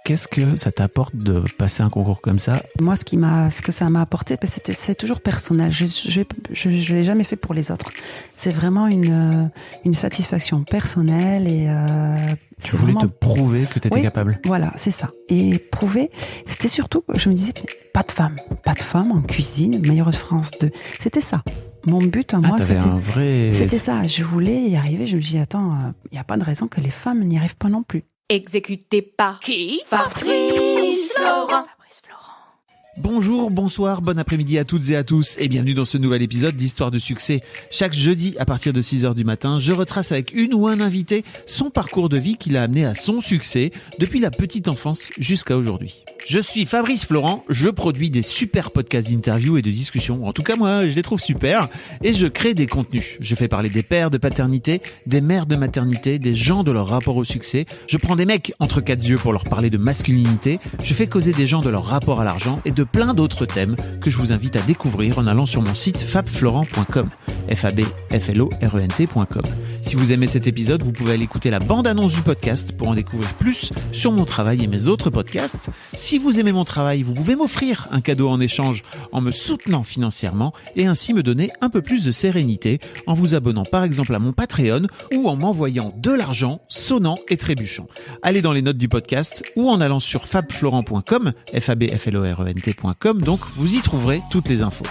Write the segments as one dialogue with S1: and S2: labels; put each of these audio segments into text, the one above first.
S1: qu'est-ce que ça t'apporte de passer un concours comme ça?
S2: Moi, ce que ça m'a apporté, c'est toujours personnel. Je l'ai jamais fait pour les autres. C'est vraiment une satisfaction personnelle et
S1: tu voulais te prouver que tu étais capable.
S2: Voilà, c'est ça. Et prouver, c'était surtout, je me disais, pas de femme en cuisine, meilleure de France 2. C'était ça. Mon but, moi, c'était ça. Je voulais y arriver. Je me dis, attends, il n'y a pas de raison que les femmes n'y arrivent pas non plus.
S3: Exécuté par qui? Fabrice Florent.
S1: Bonjour, bonsoir, bon après-midi à toutes et à tous et bienvenue dans ce nouvel épisode d'Histoire de succès. Chaque jeudi à partir de 6h du matin, je retrace avec une ou un invité son parcours de vie qui l'a amené à son succès depuis la petite enfance jusqu'à aujourd'hui. Je suis Fabrice Florent, je produis des super podcasts d'interviews et de discussions. En tout cas, moi, je les trouve super et je crée des contenus. Je fais parler des pères de paternité, des mères de maternité, des gens de leur rapport au succès. Je prends des mecs entre quatre yeux pour leur parler de masculinité. Je fais causer des gens de leur rapport à l'argent et de plein d'autres thèmes que je vous invite à découvrir en allant sur mon site fabflorent.com, fabflorent.com. Si vous aimez cet épisode, vous pouvez aller écouter la bande-annonce du podcast pour en découvrir plus sur mon travail et mes autres podcasts. Si vous aimez mon travail, vous pouvez m'offrir un cadeau en échange en me soutenant financièrement et ainsi me donner un peu plus de sérénité en vous abonnant par exemple à mon Patreon ou en m'envoyant de l'argent sonnant et trébuchant. Allez dans les notes du podcast ou en allant sur fabflorent.com, fabflorent.com, donc vous y trouverez toutes les infos.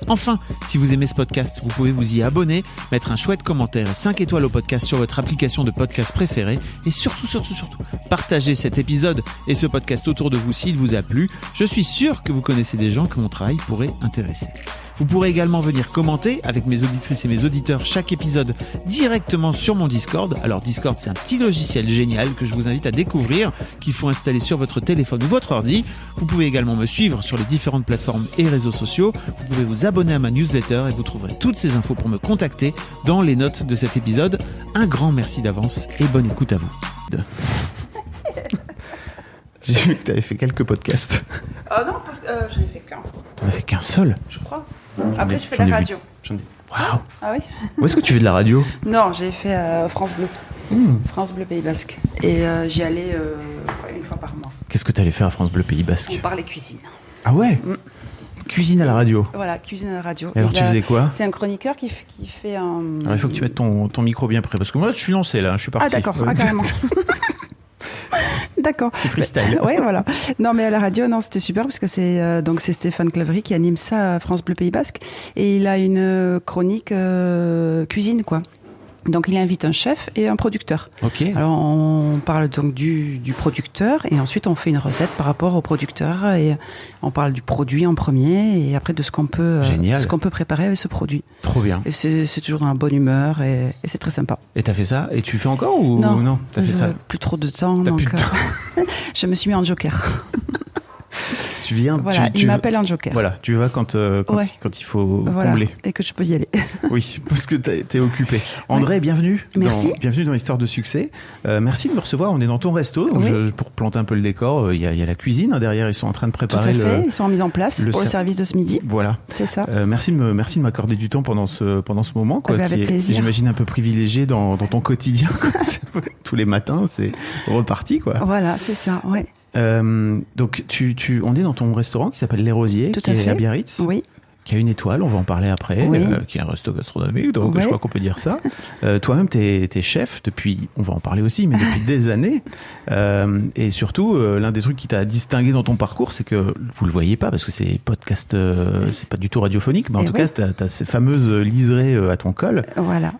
S1: Enfin, si vous aimez ce podcast, vous pouvez vous y abonner, mettre un chouette commentaire et 5 étoiles au podcast sur votre application de podcast préférée et surtout, partagez cet épisode et ce podcast autour de vous s'il vous a plu. Je suis sûr que vous connaissez des gens que mon travail pourrait intéresser. Vous pourrez également venir commenter avec mes auditrices et mes auditeurs chaque épisode directement sur mon Discord. Alors Discord, c'est un petit logiciel génial que je vous invite à découvrir, qu'il faut installer sur votre téléphone ou votre ordi. Vous pouvez également me suivre sur les différentes plateformes et réseaux sociaux. Vous pouvez vous abonner à ma newsletter et vous trouverez toutes ces infos pour me contacter dans les notes de cet épisode. Un grand merci d'avance et bonne écoute à vous. J'ai vu que tu avais fait quelques podcasts.
S2: Non, j'en ai fait qu'un.
S1: T'en as fait qu'un seul?
S2: Je crois. Après, je fais la radio.
S1: Waouh!
S2: Ah oui?
S1: Où est-ce que tu fais de la radio?
S2: Non, j'ai fait France Bleu. France Bleu Pays Basque. Et j'y allais une fois par mois.
S1: Qu'est-ce que tu allais faire à France Bleu Pays Basque?
S2: On parlait cuisine.
S1: Ah ouais? Cuisine à la radio.
S2: Voilà, cuisine à la radio.
S1: Et alors tu faisais quoi?
S2: C'est un chroniqueur qui fait un...
S1: Alors il faut que tu mettes ton micro bien près, parce que moi je suis lancé là, je suis parti.
S2: Ah d'accord, carrément. D'accord.
S1: C'est freestyle.
S2: Oui, voilà. Non, mais à la radio, non, c'était super parce que c'est Stéphane Claverie qui anime ça à France Bleu Pays Basque et il a une chronique cuisine, quoi. Donc il invite un chef et un producteur.
S1: Ok.
S2: Alors on parle donc du producteur et ensuite on fait une recette par rapport au producteur et on parle du produit en premier et après de ce qu'on peut préparer avec ce produit.
S1: Trop bien.
S2: Et c'est toujours dans la bonne humeur et c'est très sympa.
S1: Et t'as fait ça et tu fais encore ou
S2: non?
S1: T'as fait ça.
S2: Plus trop de temps.
S1: T'as
S2: donc,
S1: plus de temps.
S2: Je me suis mis en joker.
S1: Tu viens.
S2: Voilà, il m'appelle en joker.
S1: Voilà, tu vas quand il faut combler.
S2: Et que je peux y aller.
S1: Oui, parce que t'es occupé. André, bienvenue.
S2: Merci.
S1: Bienvenue dans Histoire de succès. Merci de me recevoir. On est dans ton resto. Donc pour planter un peu le décor, il y a la cuisine. Derrière, ils sont en train de préparer.
S2: Tout à fait. Ils sont en mise en place pour le service de ce midi.
S1: Voilà.
S2: C'est ça.
S1: Merci de m'accorder du temps pendant ce moment. Quoi,
S2: avec plaisir.
S1: J'imagine un peu privilégié dans ton quotidien. Tous les matins, c'est reparti, quoi.
S2: Voilà, c'est ça. Ouais.
S1: Donc on est dans ton restaurant qui s'appelle Les Rosiers, qui est à Biarritz, qui a une étoile, on va en parler après, qui est un resto gastronomique, donc je crois qu'on peut dire ça. Toi-même, t'es chef depuis, on va en parler aussi, mais depuis des années. Et surtout, l'un des trucs qui t'a distingué dans ton parcours, c'est que vous le voyez pas parce que c'est podcast, c'est pas du tout radiophonique, mais en tout cas, t'as ces fameuses liserés à ton col,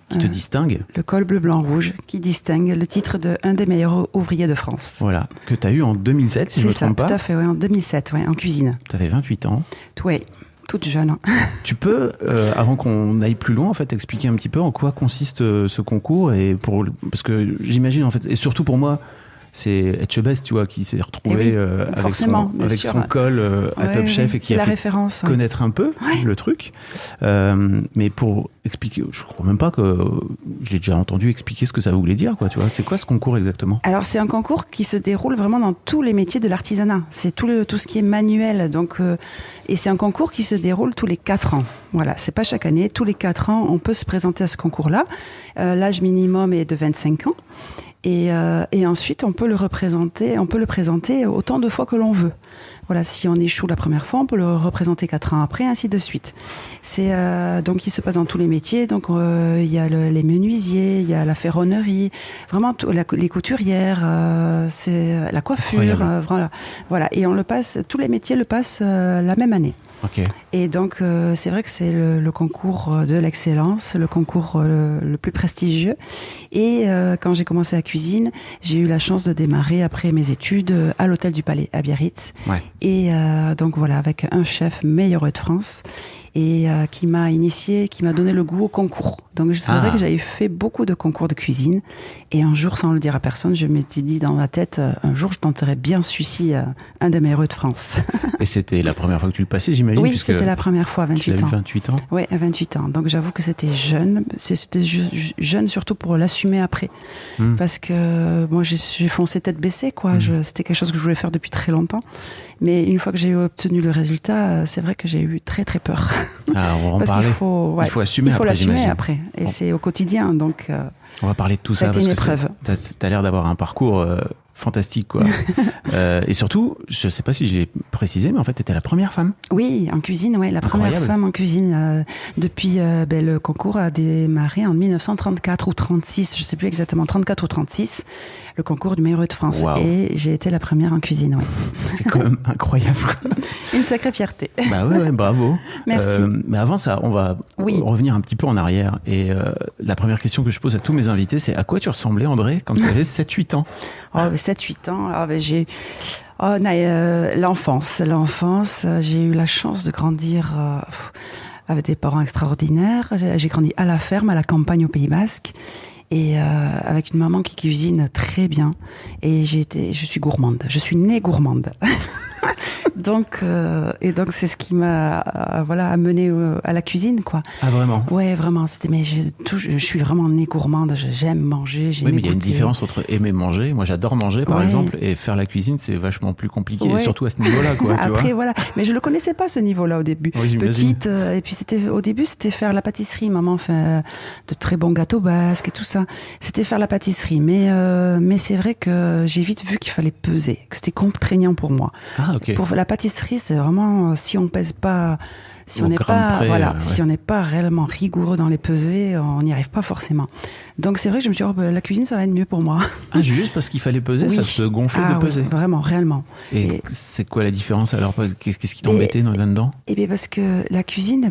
S1: qui te distinguent.
S2: Le col bleu, blanc, rouge, qui distingue le titre de un des meilleurs ouvriers de France.
S1: Voilà, que t'as eu en 2007, si je me trompe pas.
S2: C'est ça, tout à fait, en 2007, en cuisine.
S1: T'avais 28 ans.
S2: Oui. Toute jeune.
S1: Tu peux, avant qu'on aille plus loin, en fait, expliquer un petit peu en quoi consiste ce concours parce que j'imagine, en fait, et surtout pour moi, c'est Etchebest, tu vois, qui s'est retrouvé avec son col à Top Chef et qui a fait connaître un peu le truc. Mais pour expliquer, je crois même pas que je l'ai déjà entendu expliquer ce que ça voulait dire, quoi, tu vois. C'est quoi ce concours exactement?
S2: Alors, c'est un concours qui se déroule vraiment dans tous les métiers de l'artisanat. C'est tout ce qui est manuel. Donc, et c'est un concours qui se déroule tous les 4 ans. Voilà, c'est pas chaque année. Tous les 4 ans, on peut se présenter à ce concours-là. L'âge minimum est de 25 ans. Et ensuite, on peut le présenter autant de fois que l'on veut. Voilà, si on échoue la première fois, on peut le représenter 4 ans après, ainsi de suite. C'est donc il se passe dans tous les métiers. Donc il y a les menuisiers, il y a la ferronnerie, vraiment les couturières, c'est la coiffure, voilà. Et on le passe, tous les métiers le passent la même année.
S1: Okay.
S2: Et donc c'est vrai que c'est le concours de l'excellence, le concours le plus prestigieux. Et quand j'ai commencé la cuisine, j'ai eu la chance de démarrer après mes études à l'hôtel du Palais à Biarritz.
S1: Ouais.
S2: Et donc voilà, avec un chef meilleur de France et qui m'a initié, qui m'a donné le goût au concours. Donc c'est vrai que j'avais fait beaucoup de concours de cuisine et un jour, sans le dire à personne, je m'étais dit dans la tête, un jour je tenterai bien celui-ci, un des meilleurs de France.
S1: Et c'était la première fois que tu le passais, j'imagine?
S2: Oui, c'était la première fois, à 28 ans.
S1: 28 ans?
S2: Oui, à 28 ans. Donc j'avoue que c'était jeune. C'était jeune surtout pour l'assumer après. Parce que moi, j'ai foncé tête baissée, quoi. C'était quelque chose que je voulais faire depuis très longtemps. Mais une fois que j'ai obtenu le résultat, c'est vrai que j'ai eu très très peur.
S1: Ah, on va en parler. Il faut assumer après,
S2: l'assumer après. Et c'est au quotidien, donc...
S1: on va parler de tout ça, parce que t'as l'air d'avoir un parcours fantastique, quoi. Et surtout, je sais pas si je l'ai précisé, mais en fait, t'étais la première femme.
S2: Oui, en cuisine, ouais, la première femme en cuisine. Depuis, le concours a démarré en 1934 ou 36, je sais plus exactement, 34 ou 36, le concours du meilleur de France. Wow. Et j'ai été la première en cuisine, ouais.
S1: C'est quand même incroyable.
S2: Une sacrée fierté.
S1: Bah ouais, bravo.
S2: Merci.
S1: Mais avant ça, on va revenir un petit peu en arrière. Et la première question que je pose à tous mes invités, c'est à quoi tu ressemblais, André, quand tu avais 7-8 ans?
S2: 7-8 ans, j'ai... l'enfance, j'ai eu la chance de grandir avec des parents extraordinaires. J'ai grandi à la ferme, à la campagne au Pays Basque. Et avec une maman qui cuisine très bien. Et je suis gourmande. Je suis née gourmande. Donc c'est ce qui m'a amené à la cuisine, quoi.
S1: Ah, vraiment?
S2: Ouais, vraiment. Je suis vraiment née gourmande. J'aime manger.
S1: Oui, mais il y a une différence entre aimer manger. Moi, j'adore manger, par exemple, et faire la cuisine, c'est vachement plus compliqué, surtout à ce niveau-là, quoi.
S2: Après, voilà. Mais je le connaissais pas, ce niveau-là, au début.
S1: Oui,
S2: petite, et puis au début, c'était faire la pâtisserie. Maman fait de très bons gâteaux basques et tout ça. C'était faire la pâtisserie. Mais c'est vrai que j'ai vite vu qu'il fallait peser, que c'était contraignant pour moi.
S1: Ah, ok.
S2: Pour la pâtisserie, c'est vraiment, si on pèse pas, si on n'est pas, si on n'est pas réellement rigoureux dans les pesées, on n'y arrive pas forcément. Donc c'est vrai que je me suis dit, la cuisine, ça va être mieux pour moi.
S1: Ah, juste parce qu'il fallait peser, ça te gonflait de peser?
S2: Oui, vraiment, réellement.
S1: Et c'est quoi la différence alors? Qu'est-ce qui t'embêtait là-dedans?
S2: Eh bien, parce que la cuisine,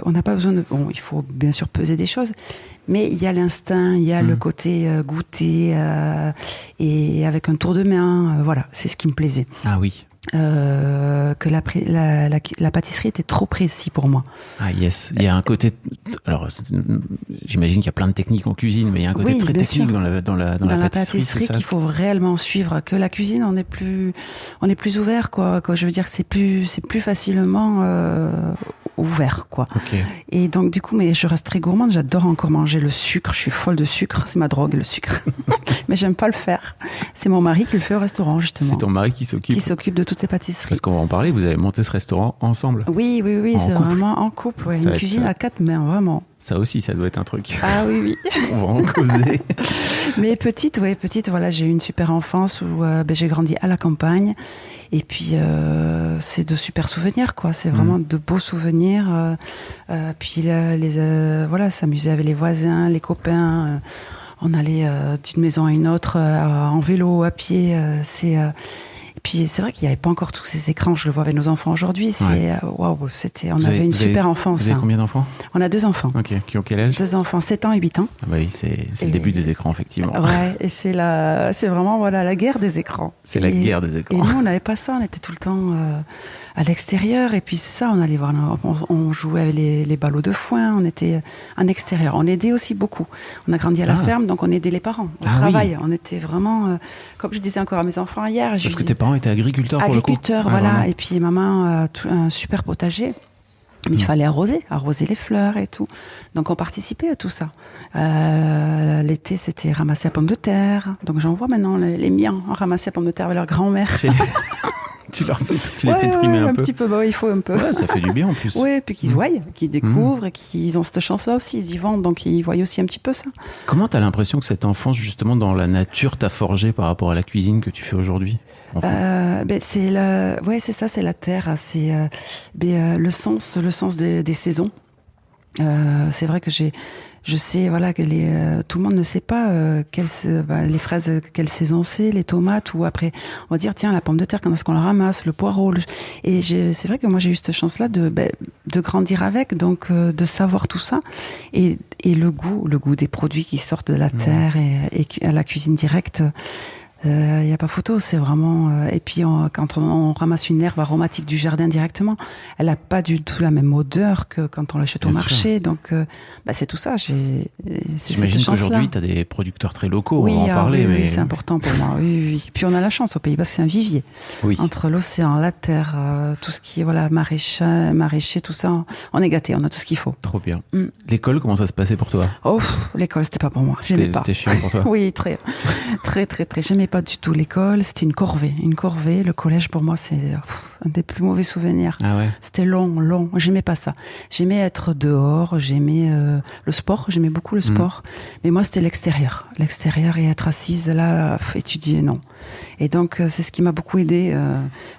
S2: on n'a pas besoin de, il faut bien sûr peser des choses, mais il y a l'instinct, il y a le côté goûter, et avec un tour de main, voilà, c'est ce qui me plaisait.
S1: Ah oui.
S2: Que la pâtisserie était trop précis pour moi.
S1: Ah yes, il y a un côté, alors j'imagine qu'il y a plein de techniques en cuisine, mais il y a un côté très technique dans la pâtisserie
S2: qu'il faut réellement suivre. Que la cuisine, on est plus ouvert, quoi. Je veux dire, c'est plus facilement ouvert, quoi.
S1: Okay.
S2: Et donc du coup, mais je reste très gourmande. J'adore encore manger le sucre. Je suis folle de sucre. C'est ma drogue, le sucre. Mais j'aime pas le faire. C'est mon mari qui le fait au restaurant, justement.
S1: C'est ton mari qui s'occupe
S2: de toutes les pâtisseries.
S1: Parce qu'on va en parler. Vous avez monté ce restaurant ensemble.
S2: Oui, c'est vraiment en couple. Ouais. Une cuisine à 4 mains, vraiment.
S1: Ça aussi, ça doit être un truc.
S2: Ah oui.
S1: On va en causer.
S2: Mais petite, voilà, j'ai eu une super enfance où j'ai grandi à la campagne. Et puis, c'est de super souvenirs, quoi. C'est vraiment de beaux souvenirs. Puis, s'amuser avec les voisins, les copains. On allait d'une maison à une autre en vélo, à pied. Puis c'est vrai qu'il n'y avait pas encore tous ces écrans. Je le vois avec nos enfants aujourd'hui. On avait une super enfance.
S1: Vous avez combien d'enfants?
S2: On a 2 enfants.
S1: Ok. Qui ont quel âge? 2
S2: enfants, 7 ans et 8 ans.
S1: Ah bah oui, c'est le début des écrans, effectivement.
S2: Ouais, et c'est vraiment la guerre des écrans.
S1: C'est la guerre des écrans.
S2: Et nous, on n'avait pas ça. On était tout le temps à l'extérieur. Et puis c'est ça, on allait voir, on jouait avec les ballots de foin. On était en extérieur. On aidait aussi beaucoup. On a grandi à la ferme, donc on aidait les parents au travail. Oui. On était vraiment, comme je disais encore à mes enfants hier.
S1: Parce que tes parents étaient agriculteurs pour le coup.
S2: Agriculteurs, voilà. Vraiment. Et puis maman un super potager. Mais il fallait arroser les fleurs et tout. Donc on participait à tout ça. L'été, c'était ramasser la pomme de terre. Donc j'en vois maintenant les miens ramasser la pomme de terre avec leur grand-mère.
S1: Tu les fais trimer un peu.
S2: Un petit peu, il faut un peu.
S1: Ouais, ça fait du bien en plus.
S2: Oui, puis qu'ils voient, qu'ils découvrent, et qu'ils ont cette chance-là aussi, ils y vont, donc ils voient aussi un petit peu ça.
S1: Comment t'as l'impression que cette enfance, justement, dans la nature, t'a forgé par rapport à la cuisine que tu fais aujourd'hui?
S2: C'est la terre, c'est le sens des saisons. C'est vrai que je sais, voilà, que tout le monde ne sait pas les fraises, quelle saison c'est, les tomates, ou après, on va dire, tiens, la pomme de terre, quand est-ce qu'on la ramasse, le poireau. C'est vrai que moi, j'ai eu cette chance-là de grandir avec, donc de savoir tout ça. Et le goût des produits qui sortent de la terre et à la cuisine directe. Il n'y a pas photo, c'est vraiment... et puis, quand on ramasse une herbe aromatique du jardin directement, elle n'a pas du tout la même odeur que quand on l'achète au marché. Donc, c'est tout ça.
S1: J'imagine qu'aujourd'hui, tu as des producteurs très locaux, on va en parler.
S2: Oui, c'est important pour moi. Oui. Puis, on a la chance au Pays Basque, c'est un vivier. Oui. Entre l'océan, la terre, tout ce qui est maraîcher, tout ça, on est gâtés, on a tout ce qu'il faut.
S1: Trop bien. L'école, comment ça se passait pour toi?
S2: L'école, c'était pas pour moi. J'aimais pas.
S1: C'était chiant pour toi?
S2: Oui, très. J'aimais pas du tout l'école, c'était une corvée. Le collège pour moi c'est un des plus mauvais souvenirs.
S1: Ah ouais.
S2: C'était long, j'aimais pas ça. J'aimais être dehors, j'aimais le sport, j'aimais beaucoup le sport, mais moi c'était l'extérieur et être assise là, étudier, non. Et donc c'est ce qui m'a beaucoup aidée.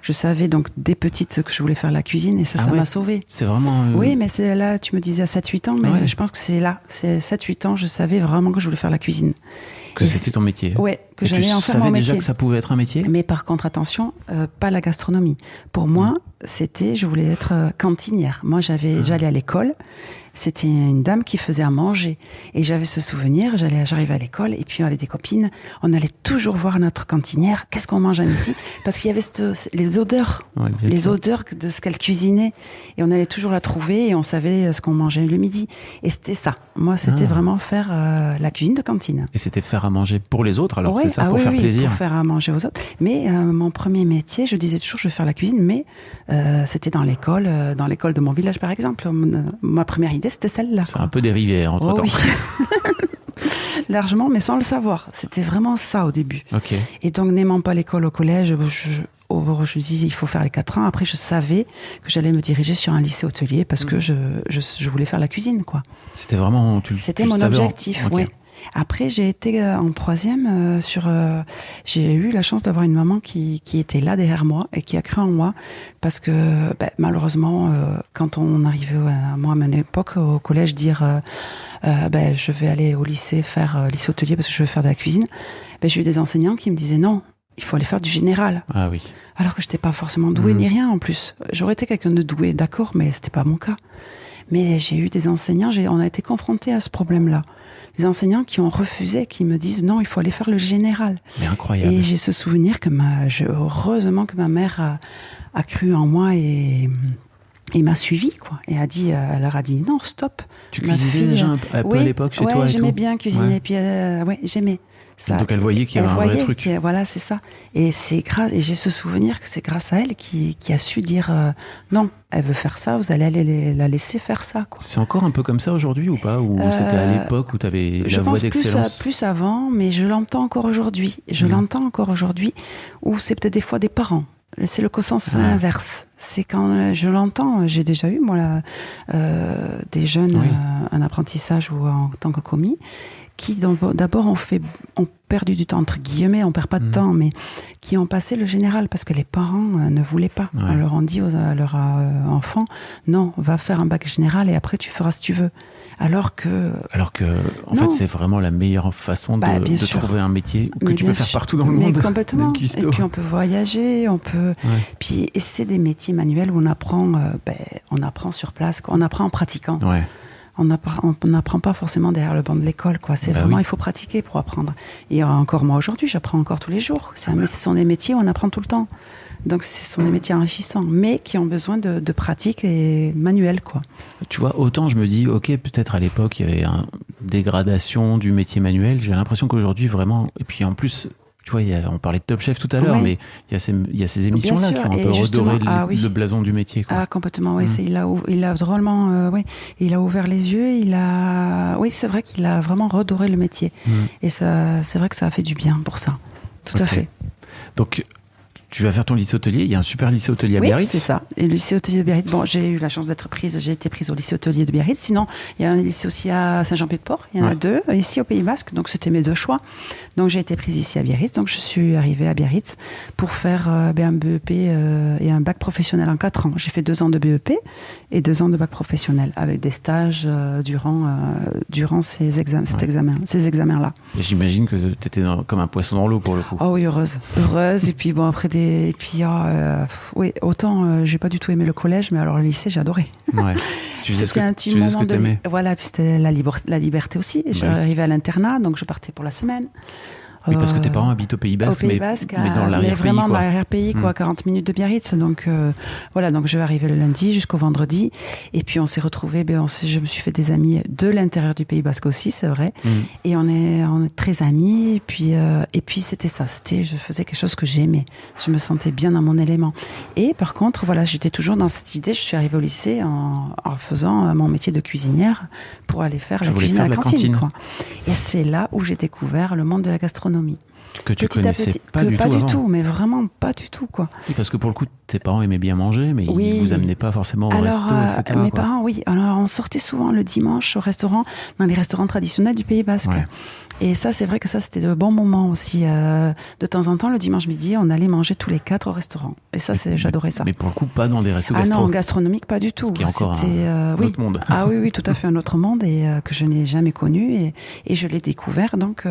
S2: Je savais donc dès petite que je voulais faire la cuisine et ça m'a sauvée.
S1: C'est vraiment...
S2: Oui, mais c'est là, tu me disais à 7-8 ans, mais je pense que c'est 7-8 ans, je savais vraiment que je voulais faire la cuisine.
S1: Que c'était ton métier.
S2: Ouais, que j'allais en faire mon métier. Tu savais
S1: déjà que ça pouvait être un métier?
S2: Mais par contre, attention, pas la gastronomie. Pour moi, je voulais être cantinière. Moi, j'allais à l'école. C'était une dame qui faisait à manger. Et j'avais ce souvenir, j'arrivais à l'école, et puis on avait des copines, on allait toujours voir notre cantinière, qu'est-ce qu'on mange à midi? Parce qu'il y avait les odeurs, odeurs de ce qu'elle cuisinait. Et on allait toujours la trouver, et on savait ce qu'on mangeait le midi. Et c'était ça. Moi, c'était vraiment faire la cuisine de cantine.
S1: Et c'était faire à manger pour les autres, alors c'est ça, pour faire plaisir?
S2: Pour faire à manger aux autres. Mais mon premier métier, je disais toujours, je vais faire la cuisine, mais c'était dans l'école de mon village, par exemple. Ma première idée, c'était celle-là.
S1: C'est un peu dérivé entre-temps.
S2: Oui. Largement, mais sans le savoir. C'était vraiment ça au début.
S1: Okay.
S2: Et donc, n'aimant pas l'école au collège, je disais, il faut faire les 4 ans. Après, je savais que j'allais me diriger sur un lycée hôtelier parce que je voulais faire la cuisine, quoi.
S1: C'était vraiment...
S2: C'était mon objectif, oui. Après, j'ai été en 3e j'ai eu la chance d'avoir une maman qui était là derrière moi et qui a cru en moi parce que malheureusement, quand on arrivait à mon époque au collège dire je vais aller au lycée faire lycée hôtelier parce que je veux faire de la cuisine, j'ai eu des enseignants qui me disaient non, il faut aller faire du général.
S1: Ah oui.
S2: Alors que j'étais pas forcément douée ni rien en plus. J'aurais été quelqu'un de doué, d'accord, mais c'était pas mon cas. Mais j'ai eu des enseignants, on a été confrontés à ce problème-là. Des enseignants qui ont refusé, qui me disent non, il faut aller faire le général.
S1: Mais incroyable.
S2: Et j'ai ce souvenir que heureusement que ma mère a cru en moi et m'a suivi, quoi. Et elle leur a dit non, stop.
S1: Tu cuisinais déjà un peu à l'époque chez toi et
S2: j'aimais
S1: tout.
S2: bien cuisiner. Puis j'aimais. Ça.
S1: Donc elle voyait qu'il y avait un vrai truc.
S2: Voilà, c'est ça. Et et j'ai ce souvenir que c'est grâce à elle qui a su dire non, elle veut faire ça, vous allez la laisser faire ça, quoi.
S1: C'est encore un peu comme ça aujourd'hui ou pas? Ou c'était à l'époque où tu avais la voie d'excellence?
S2: Je pense plus avant, mais je l'entends encore aujourd'hui. Où c'est peut-être des fois des parents. C'est le sens inverse. C'est quand je l'entends, j'ai déjà eu moi des jeunes en apprentissage ou en tant que commis qui d'abord ont perdu du temps entre guillemets, on perd pas de temps, mais qui ont passé le général parce que les parents ne voulaient pas. On leur a dit à leurs enfants non, va faire un bac général et après tu feras ce que tu veux. Alors que
S1: en fait c'est vraiment la meilleure façon de trouver un métier que tu peux faire partout dans le monde.
S2: Complètement. Et puis on peut voyager, puis et c'est des métiers manuels où on apprend sur place, on apprend en pratiquant.
S1: Ouais.
S2: On n'apprend pas forcément derrière le banc de l'école, quoi. C'est vraiment, il faut pratiquer pour apprendre. Et encore moi aujourd'hui, j'apprends encore tous les jours. Ce sont des métiers où on apprend tout le temps. Donc ce sont des métiers enrichissants, mais qui ont besoin de pratique et manuel, quoi.
S1: Tu vois, autant je me dis, ok, peut-être à l'époque il y avait une dégradation du métier manuel. J'ai l'impression qu'aujourd'hui vraiment, et puis en plus. Tu vois, on parlait de Top Chef tout à l'heure, mais il y a ces émissions-là qui ont un peu redoré le blason du métier, quoi.
S2: Ah, complètement, oui. Il a drôlement, il a ouvert les yeux, oui, c'est vrai qu'il a vraiment redoré le métier. Et ça, c'est vrai que ça a fait du bien pour ça. Tout à fait.
S1: Donc, tu vas faire ton lycée hôtelier. Il y a un super lycée hôtelier à Biarritz.
S2: Oui, c'est ça. Et le lycée hôtelier de Biarritz, bon, j'ai eu la chance d'être prise. J'ai été prise au lycée hôtelier de Biarritz. Sinon, il y a un lycée aussi à Saint-Jean-Pied-de-Port. Il y en a 2 ici au Pays Basque. Donc, c'était mes 2 choix. Donc, j'ai été prise ici à Biarritz. Donc, je suis arrivée à Biarritz pour faire un BEP et un bac professionnel en 4 ans. J'ai fait 2 ans de BEP et 2 ans de bac professionnel avec des stages durant ces examens-là.
S1: Et j'imagine que tu étais comme un poisson dans l'eau pour le coup.
S2: Oh oui, heureuse. Et puis bon, après oui, autant j'ai pas du tout aimé le collège, mais alors le lycée, j'ai adoré.
S1: Ouais. Tu faisais ce que t'aimais.
S2: Voilà, puis c'était la liberté aussi. J'arrivais à l'internat, donc je partais pour la semaine.
S1: Oui, parce que tes parents habitent au Pays Basque, mais dans l'arrière-pays.
S2: Vraiment dans l'arrière-pays, 40 minutes de Biarritz. Donc, voilà, donc je vais arriver le lundi jusqu'au vendredi. Et puis, on s'est retrouvés, je me suis fait des amis de l'intérieur du Pays Basque aussi, c'est vrai. Et on est très amis. Et puis, c'était ça. Je faisais quelque chose que j'aimais. Je me sentais bien dans mon élément. Et par contre, voilà, j'étais toujours dans cette idée. Je suis arrivée au lycée en faisant mon métier de cuisinière pour aller faire la cuisine à la cantine. Quoi. Et c'est là où j'ai découvert le monde de la gastronomie.
S1: Que tu connaissais pas du tout,
S2: mais vraiment pas du tout, quoi.
S1: Oui, parce que pour le coup, tes parents aimaient bien manger, mais ils vous amenaient pas forcément au resto, etc.
S2: Mes parents, oui. Alors, on sortait souvent le dimanche au restaurant, dans les restaurants traditionnels du Pays Basque. Ouais. Et ça, c'est vrai que ça, c'était de bons moments aussi. De temps en temps, le dimanche midi, on allait manger tous les 4 au restaurant. Et ça, j'adorais ça.
S1: Mais pour le coup, pas dans des restos gastro.
S2: Ah non, gastronomique, pas du tout.
S1: Ce qui est encore un autre monde.
S2: Ah oui, tout à fait, un autre monde et que je n'ai jamais connu. Et je l'ai découvert, donc...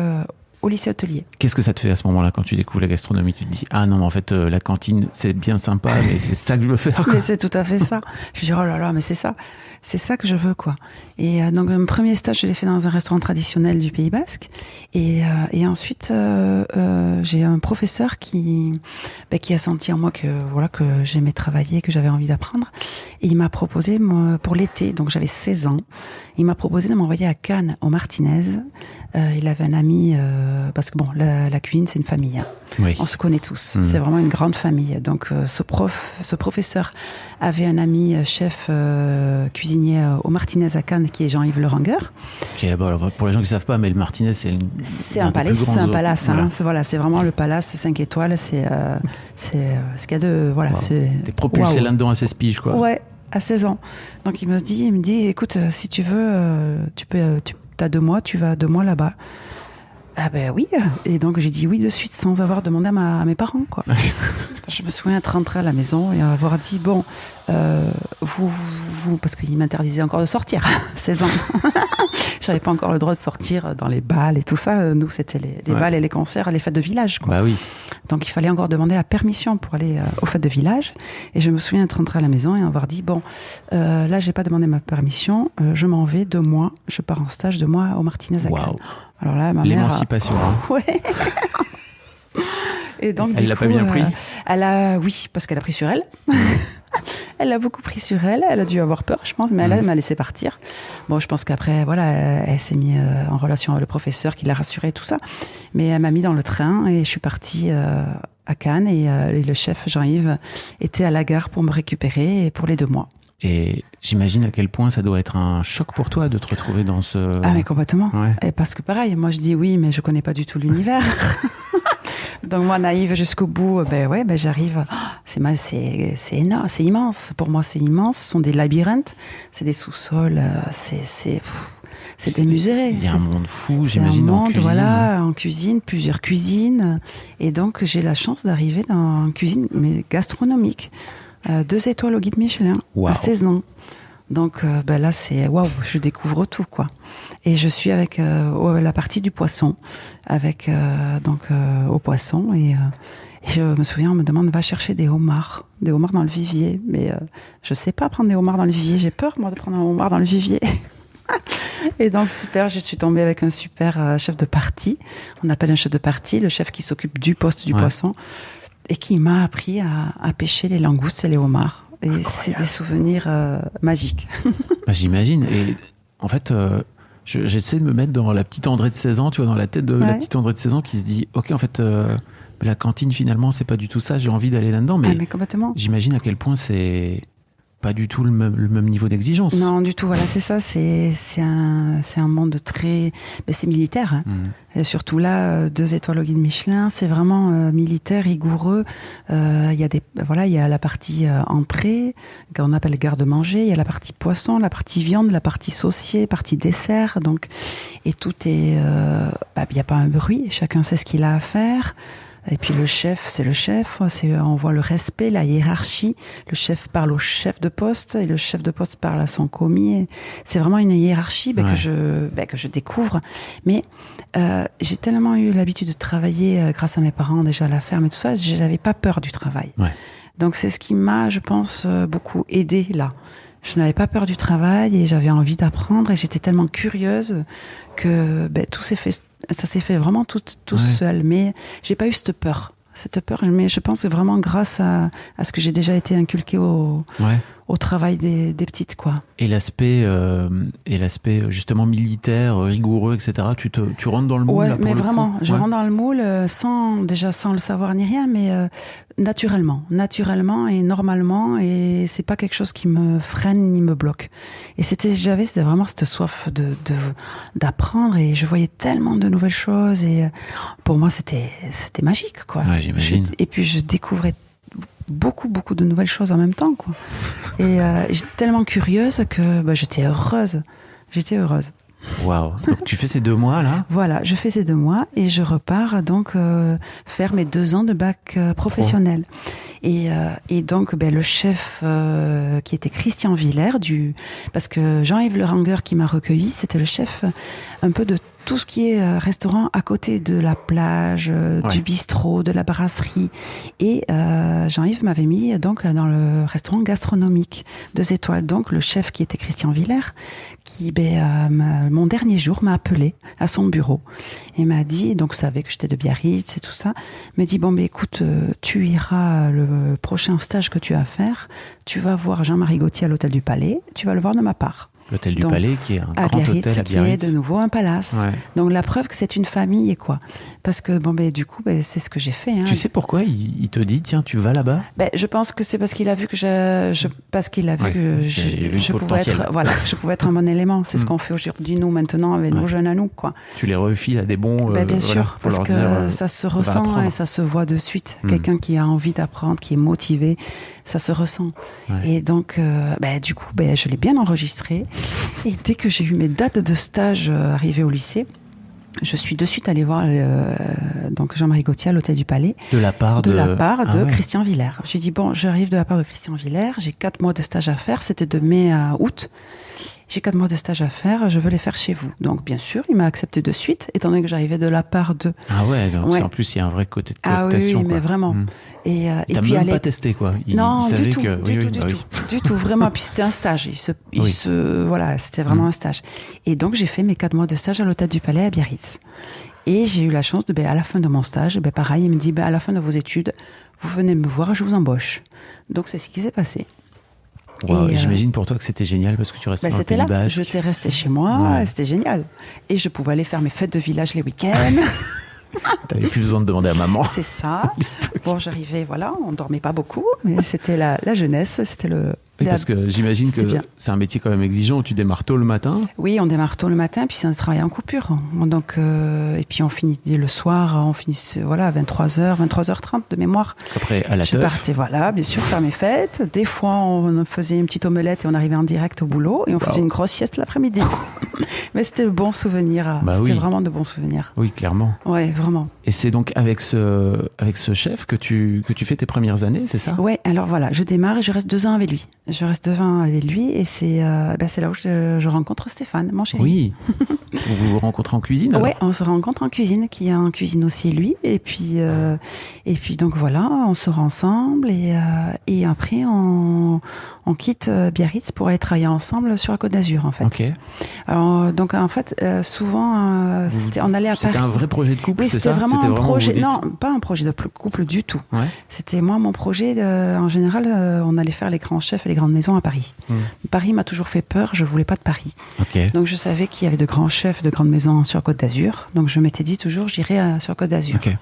S2: au lycée hôtelier.
S1: Qu'est-ce que ça te fait à ce moment-là quand tu découvres la gastronomie? Tu te dis ah non mais en fait la cantine c'est bien sympa mais c'est ça que je veux faire quoi.
S2: Mais c'est tout à fait ça. Je dis oh là là mais c'est ça que je veux quoi. Et donc mon premier stage je l'ai fait dans un restaurant traditionnel du Pays Basque et ensuite j'ai un professeur qui a senti en moi que j'aimais travailler, que j'avais envie d'apprendre et il m'a proposé pour l'été, donc j'avais 16 ans, il m'a proposé de m'envoyer à Cannes au Martinez. Il avait un ami parce que bon la cuisine c'est une famille. Hein. Oui. On se connaît tous. C'est vraiment une grande famille. Donc ce professeur avait un ami chef cuisinier au Martinez à Cannes qui est Jean-Yves Le Ranger.
S1: Okay, bon, alors, pour les gens qui savent pas, mais le Martinez c'est un palais,
S2: c'est un palace. Voilà. Hein. C'est vraiment le palace 5 étoiles. C'est ce qu'il y a de voilà. Wow.
S1: T'es propulsé là-dedans à 16 piges quoi.
S2: Ouais, à 16 ans. Donc il me dit écoute si tu veux t'as 2 mois, tu vas 2 mois là-bas. Ah ben oui. Et donc j'ai dit oui de suite sans avoir demandé à mes parents quoi. Je me souviens être rentrée à la maison et avoir dit bon vous parce qu'ils m'interdisaient encore de sortir 16 ans. J'avais pas encore le droit de sortir dans les balles et tout ça. Nous c'était les balles et les concerts, les fêtes de village quoi.
S1: Bah oui.
S2: Donc il fallait encore demander la permission pour aller aux fêtes de village et je me souviens être rentrée à la maison et avoir dit bon là j'ai pas demandé ma permission, je m'en vais 2 mois, je pars en stage 2 mois au Martinez à Cannes. Alors là ma mère
S1: l'émancipation.
S2: Ouais. Et donc
S1: elle l'a pas bien pris.
S2: Oui parce qu'elle a pris sur elle. Elle a beaucoup pris sur elle. Elle a dû avoir peur, je pense, mais elle m'a laissé partir. Bon, je pense qu'après, voilà, elle s'est mise en relation avec le professeur qui l'a rassurée et tout ça. Mais elle m'a mis dans le train et je suis partie à Cannes et le chef Jean-Yves était à la gare pour me récupérer pour les 2 mois.
S1: Et j'imagine à quel point ça doit être un choc pour toi de te retrouver dans ce...
S2: Ah mais complètement. Ouais. Et parce que pareil, moi je dis oui, mais je connais pas du tout l'univers. Donc moi naïve jusqu'au bout, j'arrive. C'est énorme, c'est immense. Pour moi c'est immense. Ce sont des labyrinthes, c'est des sous-sols, c'est démesuré.
S1: Il y a un monde fou, j'imagine, en cuisine.
S2: Voilà, en cuisine, plusieurs cuisines. Et donc j'ai la chance d'arriver dans une cuisine mais gastronomique. 2 étoiles au guide Michelin à 16 ans. Donc là c'est waouh, je découvre tout quoi. Et je suis avec la partie du poisson, avec au poisson et je me souviens on me demande va chercher des homards dans le vivier, mais je sais pas prendre des homards dans le vivier, j'ai peur moi de prendre un homard dans le vivier. Et donc super, je suis tombée avec un super chef de partie. On appelle un chef de partie le chef qui s'occupe du poste du poisson. Et qui m'a appris à pêcher les langoustes et les homards. Et incroyable. C'est des souvenirs magiques.
S1: Bah, j'imagine. Et en fait, j'essaie de me mettre dans la petite Andrée de 16 ans, tu vois, dans la tête de la petite Andrée de 16 ans qui se dit, ok, en fait, la cantine, finalement, c'est pas du tout ça, j'ai envie d'aller là-dedans. Mais
S2: complètement.
S1: J'imagine à quel point c'est pas du tout le même niveau d'exigence.
S2: Non, du tout. Voilà, c'est ça. C'est un monde très... c'est militaire. Hein. Et surtout là, 2 étoiles au guide Michelin, c'est vraiment militaire, rigoureux. Il y a la partie entrée, qu'on appelle garde-manger. Il y a la partie poisson, la partie viande, la partie saucier, la partie dessert. Donc, et tout est... il n'y a pas un bruit. Chacun sait ce qu'il a à faire. Et puis le chef, c'est le chef, on voit le respect, la hiérarchie. Le chef parle au chef de poste et le chef de poste parle à son commis. C'est vraiment une hiérarchie que je découvre. Mais j'ai tellement eu l'habitude de travailler grâce à mes parents déjà à la ferme et tout ça, j'avais pas peur du travail. Ouais. Donc c'est ce qui m'a, je pense, beaucoup aidé là. Je n'avais pas peur du travail et j'avais envie d'apprendre et j'étais tellement curieuse que tout s'est fait. Ça s'est fait vraiment tout seul, mais j'ai pas eu cette peur, mais je pense que c'est vraiment grâce à ce que j'ai déjà été inculquée au travail des petites, quoi.
S1: Et l'aspect justement militaire, rigoureux, etc. Tu rentres dans le moule.
S2: Ouais, mais vraiment, je rentre dans le moule sans le savoir ni rien, mais naturellement et normalement, et c'est pas quelque chose qui me freine ni me bloque. Et c'était vraiment cette soif d'apprendre, et je voyais tellement de nouvelles choses, et pour moi c'était magique, quoi.
S1: Ouais, j'imagine.
S2: Et puis je découvrais beaucoup de nouvelles choses en même temps, quoi. Et j'étais tellement curieuse que j'étais heureuse.
S1: Waouh. Donc tu fais ces 2 mois là ?
S2: Voilà, je fais ces 2 mois et je repars donc faire mes 2 ans de bac professionnel. Et donc le chef qui était Christian Villers, parce que Jean-Yves Le Ranger qui m'a recueilli, c'était le chef un peu de tout ce qui est restaurant à côté de la plage, du bistrot, de la brasserie. Et Jean-Yves m'avait mis donc dans le restaurant gastronomique 2 étoiles. Donc le chef qui était Christian Villers, qui mon dernier jour m'a appelé à son bureau et m'a dit, donc savait que j'étais de Biarritz et tout ça, m'a dit écoute, tu iras le prochain stage que tu as à faire, tu vas voir Jean-Marie Gauthier à l'hôtel du Palais, tu vas le voir de ma part.
S1: L'hôtel du Palais, qui est un grand hôtel à Biarritz.
S2: Qui est de nouveau un palace. Ouais. Donc la preuve que c'est une famille, quoi. Parce que du coup, c'est ce que j'ai fait. Hein.
S1: Tu sais pourquoi il te dit, tiens, tu vas là-bas ?
S2: Je pense que c'est parce qu'il a vu que je pouvais être un bon élément. C'est ce qu'on fait aujourd'hui nous maintenant avec nos jeunes à nous, quoi.
S1: Tu les refiles à des bons.
S2: Bien sûr, parce que ça se ressent et ça se voit de suite. Quelqu'un qui a envie d'apprendre, qui est motivé, ça se ressent. Ouais. Et donc, du coup, je l'ai bien enregistré. Et dès que j'ai eu mes dates de stage arrivées au lycée, je suis de suite allée voir donc Jean-Marie Gauthier à l'hôtel du Palais.
S1: De la part de
S2: Christian Villers. J'ai dit, j'arrive de la part de Christian Villers, j'ai 4 mois de stage à faire, c'était de mai à août. J'ai 4 mois de stage à faire, je veux les faire chez vous. Donc, bien sûr, il m'a accepté de suite, étant donné que j'arrivais de la part de...
S1: Ah ouais, donc en plus, il y a un vrai côté de cooptation.
S2: Ah oui, mais vraiment.
S1: Et puis même pas testé, quoi.
S2: Non, du tout, vraiment. Puis c'était un stage. C'était vraiment un stage. Et donc, j'ai fait mes 4 mois de stage à l'hôtel du Palais à Biarritz. Et j'ai eu la chance à la fin de mon stage, pareil, il me dit, à la fin de vos études, vous venez me voir, je vous embauche. Donc, c'est ce qui s'est passé.
S1: Wow, et j'imagine pour toi que c'était génial parce que tu restais dans le Pays Basque.
S2: J'étais restée chez moi, c'était génial. Et je pouvais aller faire mes fêtes de village les week-ends.
S1: T'avais plus besoin de demander à maman.
S2: C'est ça. J'arrivais, on dormait pas beaucoup, mais c'était la jeunesse, c'était le...
S1: Oui, parce que j'imagine que c'est un métier quand même exigeant. Tu démarres tôt le matin.
S2: Oui, on démarre tôt le matin, puis c'est un travail en coupure. Donc, et puis on finit le soir, à 23h, 23h30 de mémoire.
S1: Après, à la teuf.
S2: Je partais, bien sûr, faire mes fêtes. Des fois, on faisait une petite omelette et on arrivait en direct au boulot et on faisait une grosse sieste l'après-midi. Mais c'était de bons souvenirs. C'était vraiment de bons souvenirs.
S1: Oui, clairement.
S2: Oui, vraiment.
S1: Et c'est donc avec ce chef que tu fais et premières années, c'est ça ?
S2: Oui, alors je démarre et je reste 2 ans avec lui. Et c'est là où je rencontre Stéphane, mon chéri.
S1: Oui. Vous vous rencontrez en cuisine alors ?
S2: Oui, on se rencontre en cuisine, qui a en cuisine aussi lui. Et puis donc on sort ensemble et après on quitte Biarritz pour aller travailler ensemble sur la Côte d'Azur en fait.
S1: Ok.
S2: Alors donc en fait, souvent, on allait à Paris.
S1: C'était un vrai projet de couple,
S2: oui,
S1: c'est ça?
S2: C'était vraiment un projet. Non, pas un projet de couple du tout.
S1: Ouais.
S2: C'était moi, mon projet. En général, on allait faire les grands chefs et les grandes maisons à Paris. Paris m'a toujours fait peur. Je voulais pas de Paris.
S1: Okay.
S2: Donc je savais qu'il y avait de grands chefs, de grandes maisons sur Côte d'Azur. Donc je m'étais dit toujours, j'irai sur Côte d'Azur.
S1: Okay.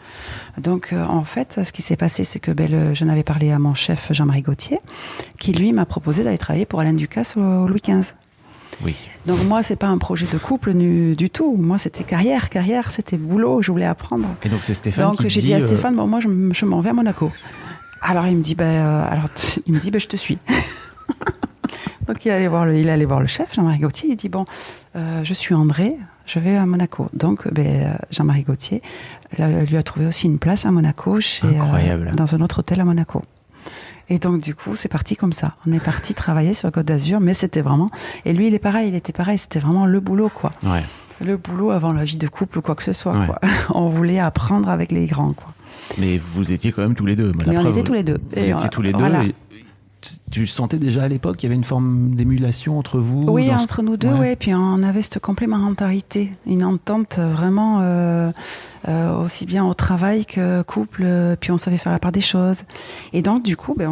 S2: Donc en fait, ce qui s'est passé, c'est que j'en avais parlé à mon chef Jean-Marie Gauthier, qui lui m'a proposé d'aller travailler pour Alain Ducasse au Louis XV.
S1: Oui.
S2: Donc moi, c'est pas un projet de couple du tout. Moi, c'était carrière, c'était boulot. Je voulais apprendre.
S1: Et donc c'est Stéphane qui
S2: dit... Donc j'ai dit à Stéphane, bon, moi, je m'en vais à Monaco. Alors il me dit, je te suis. Donc il allait voir le chef, Jean-Marie Gauthier. Il dit, bon, je suis André, je vais à Monaco. Donc Jean-Marie Gauthier lui a trouvé aussi une place à Monaco, dans un autre hôtel à Monaco. Et donc, du coup, c'est parti comme ça. On est parti travailler sur Côte d'Azur, mais c'était vraiment... Et lui, il était pareil. C'était vraiment le boulot, quoi.
S1: Ouais.
S2: Le boulot avant la vie de couple ou quoi que ce soit, quoi. On voulait apprendre avec les grands, quoi.
S1: Mais vous étiez quand même tous les deux.
S2: Mais on était tous les deux.
S1: Vous étiez tous les deux.
S2: Voilà.
S1: Et tu sentais déjà à l'époque qu'il y avait une forme d'émulation entre vous?
S2: Oui, entre nous deux, oui. Puis on avait cette complémentarité, une entente vraiment aussi bien au travail que couple. Puis on savait faire la part des choses. Et donc, du coup, à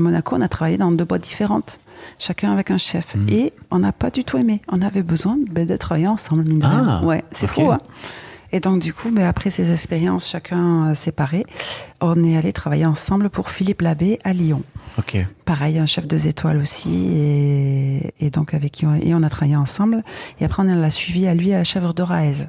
S2: Monaco, on a travaillé dans 2 boîtes différentes, chacun avec un chef. Et on n'a pas du tout aimé. On avait besoin de travailler ensemble, mine de rien. Ouais, c'est fou, hein. Et donc, du coup, après ces expériences, chacun séparés, on est allé travailler ensemble pour Philippe Labbé à Lyon.
S1: Ok.
S2: Pareil, un chef 2 étoiles aussi, et donc avec qui on a travaillé ensemble. Et après, on l'a suivi à lui à la Chèvre d'Oraèze.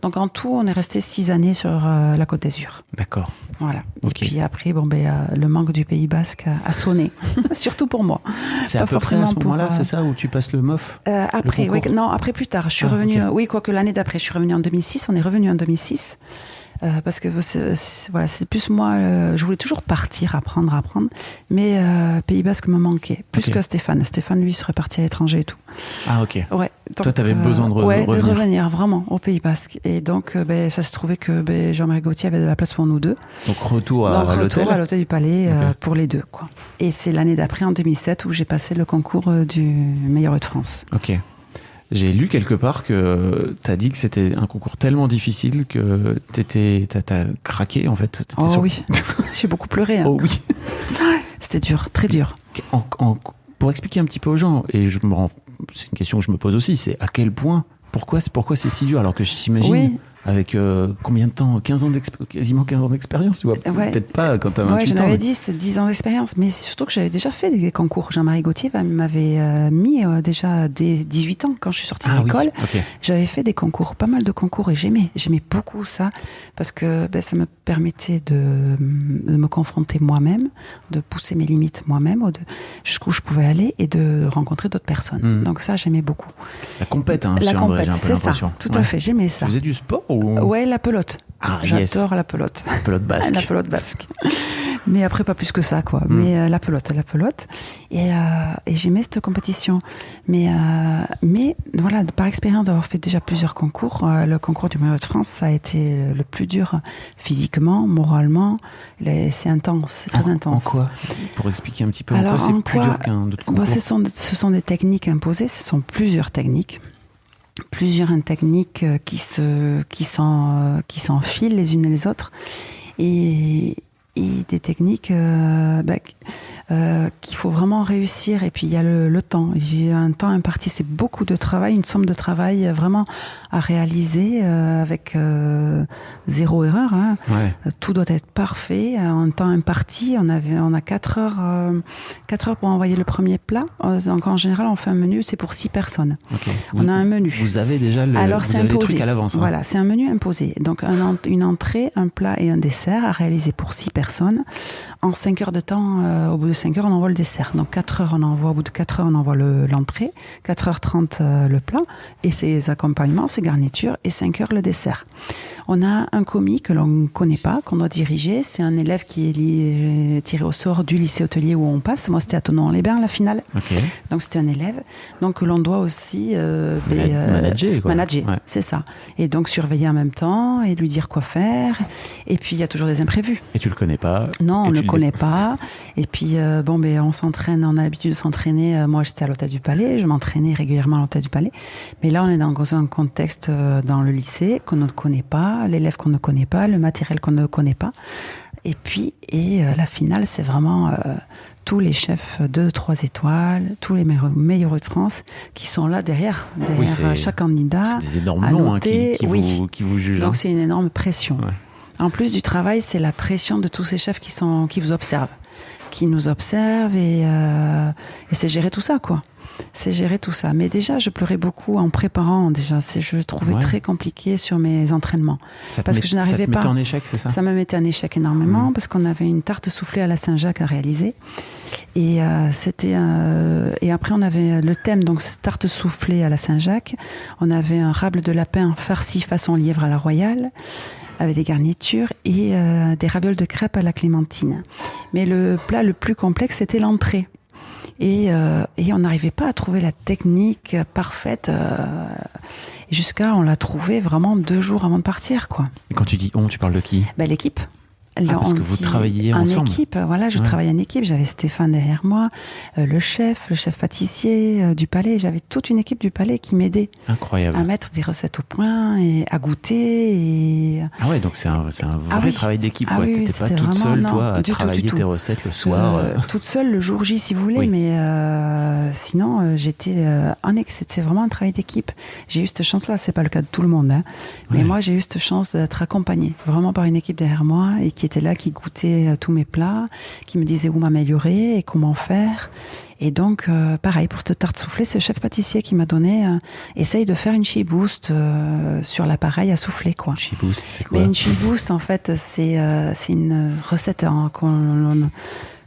S2: Donc en tout, on est resté 6 années sur la Côte d'Azur.
S1: D'accord.
S2: Voilà. Okay. Et puis après, le manque du Pays Basque a sonné, surtout pour moi.
S1: C'est pas à peu près à ce moment-là, c'est ça, où tu passes le MOF?
S2: Après, après plus tard. Je suis revenue. Okay. Oui, quoique l'année d'après, je suis revenue en 2006. On est revenu en 2006. Parce que c'est plus moi, je voulais toujours partir, apprendre, mais Pays Basque me manquait, plus que Stéphane. Stéphane, lui, serait parti à l'étranger et tout.
S1: Ah, ok.
S2: Ouais, donc,
S1: toi, t'avais besoin de revenir.
S2: Ouais, de revenir, vraiment, au Pays Basque. Et donc, ça se trouvait que Jean-Marie Gauthier avait de la place pour nous deux.
S1: Donc, retour à l'hôtel
S2: du Palais pour les deux, quoi. Et c'est l'année d'après, en 2007, où j'ai passé le concours du meilleur de France.
S1: Ok. J'ai lu quelque part que t'as dit que c'était un concours tellement difficile que t'as craqué, en fait.
S2: Oui, j'ai beaucoup pleuré. Hein.
S1: Oh oui.
S2: C'était dur, très dur.
S1: Pour expliquer un petit peu aux gens, et c'est une question que je me pose aussi, c'est à quel point, pourquoi c'est si dur, alors que je t'imagine avec combien de temps, quasiment 15 ans d'expérience, tu vois, peut-être pas quand t'as 28 ans.
S2: Ouais, j'en avais 10 ans d'expérience, mais c'est surtout que j'avais déjà fait des concours. Jean-Marie Gauthier m'avait mis déjà dès 18 ans, quand je suis sortie de l'école. Oui. Okay. J'avais fait des concours, pas mal de concours, et j'aimais beaucoup ça, parce que ça me permettait de me confronter moi-même, de pousser mes limites moi-même, jusqu'où je pouvais aller, et de rencontrer d'autres personnes. Donc ça, j'aimais beaucoup.
S1: La compète, hein,
S2: la compète,
S1: j'ai un peu l'impression.
S2: Ça, tout à fait, j'aimais ça.
S1: Tu faisais du sport ou...
S2: Ouais, la pelote.
S1: Ah,
S2: j'adore la pelote.
S1: La pelote basque.
S2: La pelote basque. Mais après, pas plus que ça, quoi. Mais la pelote. Et j'aimais cette compétition. Mais voilà, par expérience d'avoir fait déjà plusieurs concours, le concours du meilleur de France, ça a été le plus dur physiquement, moralement. C'est intense, c'est très intense.
S1: En quoi? Pour expliquer un petit peu, en quoi c'est plus dur qu'un autre concours?
S2: Ce sont des techniques imposées, ce sont plusieurs techniques qui s'enfilent les unes et les autres, et des techniques qu'il faut vraiment réussir. Et puis il y a le temps. Il y a un temps imparti, c'est beaucoup de travail, une somme de travail vraiment à réaliser avec 0 erreur. Hein. Ouais. Tout doit être parfait. En temps imparti, on a 4 heures pour envoyer le premier plat. Donc en général, on fait un menu, c'est pour 6 personnes. Okay. On a un menu.
S1: Vous avez déjà les trucs à l'avance. Hein.
S2: Voilà, c'est un menu imposé. Donc une entrée, un plat et un dessert à réaliser pour 6 personnes. En 5 heures de temps, au bout de 5 heures, on envoie le dessert. Donc 4 heures, au bout de 4 heures, on envoie l'entrée, 4h30 le plat, et ses accompagnements, ses garnitures, et 5 heures le dessert. On a un commis que l'on ne connaît pas, qu'on doit diriger. C'est un élève qui est tiré au sort du lycée hôtelier où on passe. Moi, c'était à Thonon-les-Bains, la finale.
S1: Okay.
S2: Donc, c'était un élève. Donc, l'on doit aussi manager,
S1: ouais.
S2: C'est ça. Et donc, surveiller en même temps et lui dire quoi faire. Et puis, il y a toujours des imprévus.
S1: Et tu le connais pas?
S2: Non, on ne le connaît pas. Et puis, on s'entraîne, on a l'habitude de s'entraîner. Moi, j'étais à l'Hôtel du Palais. Je m'entraînais régulièrement à l'Hôtel du Palais. Mais là, on est dans un contexte dans le lycée qu'on ne connaît pas, l'élève qu'on ne connaît pas, le matériel qu'on ne connaît pas. Et puis, la finale, c'est vraiment tous les chefs 2-3 étoiles, tous les meilleurs de France qui sont là derrière chaque candidat.
S1: C'est des énormes noms qui vous jugent.
S2: Donc, c'est une énorme pression. Ouais. En plus du travail, c'est la pression de tous ces chefs qui vous observent, qui nous observent et c'est gérer tout ça, quoi. C'est gérer tout ça. Mais déjà, je pleurais beaucoup en préparant. Déjà, je le trouvais très compliqué sur mes entraînements. Parce que je n'arrivais pas.
S1: Ça te mettait en échec, c'est ça?
S2: Ça me mettait en échec énormément parce qu'on avait une tarte soufflée à la Saint-Jacques à réaliser. Et et après, on avait le thème, donc cette tarte soufflée à la Saint-Jacques. On avait un rable de lapin farci façon lièvre à la royale, avec des garnitures et des ravioles de crêpes à la clémentine. Mais le plat le plus complexe, c'était l'entrée. Et on n'arrivait pas à trouver la technique parfaite on l'a trouvée vraiment 2 jours avant de partir, quoi.
S1: Et quand tu dis on, tu parles de qui?
S2: L'équipe.
S1: Parce que vous travailliez ensemble.
S2: En équipe, voilà, je travaillais en équipe. J'avais Stéphane derrière moi, le chef pâtissier du Palais. J'avais toute une équipe du Palais qui m'aidait.
S1: Incroyable.
S2: À mettre des recettes au point et à goûter.
S1: Ah ouais, donc c'est un vrai travail d'équipe. T'étais pas toute seule, toi, à travailler tes recettes le soir.
S2: Toute seule le jour J, si vous voulez, mais sinon, j'étais c'était vraiment un travail d'équipe. J'ai eu cette chance-là. C'est pas le cas de tout le monde, hein. Mais moi, j'ai eu cette chance d'être accompagnée vraiment par une équipe derrière moi et qui était là, qui goûtait tous mes plats, qui me disait où m'améliorer et comment faire. Et donc, pareil, pour cette tarte soufflée, c'est le chef pâtissier qui m'a donné essaye de faire une She-Boost sur l'appareil à souffler, quoi.
S1: She-Boost, c'est quoi?
S2: Mais une She-Boost, en fait, c'est une recette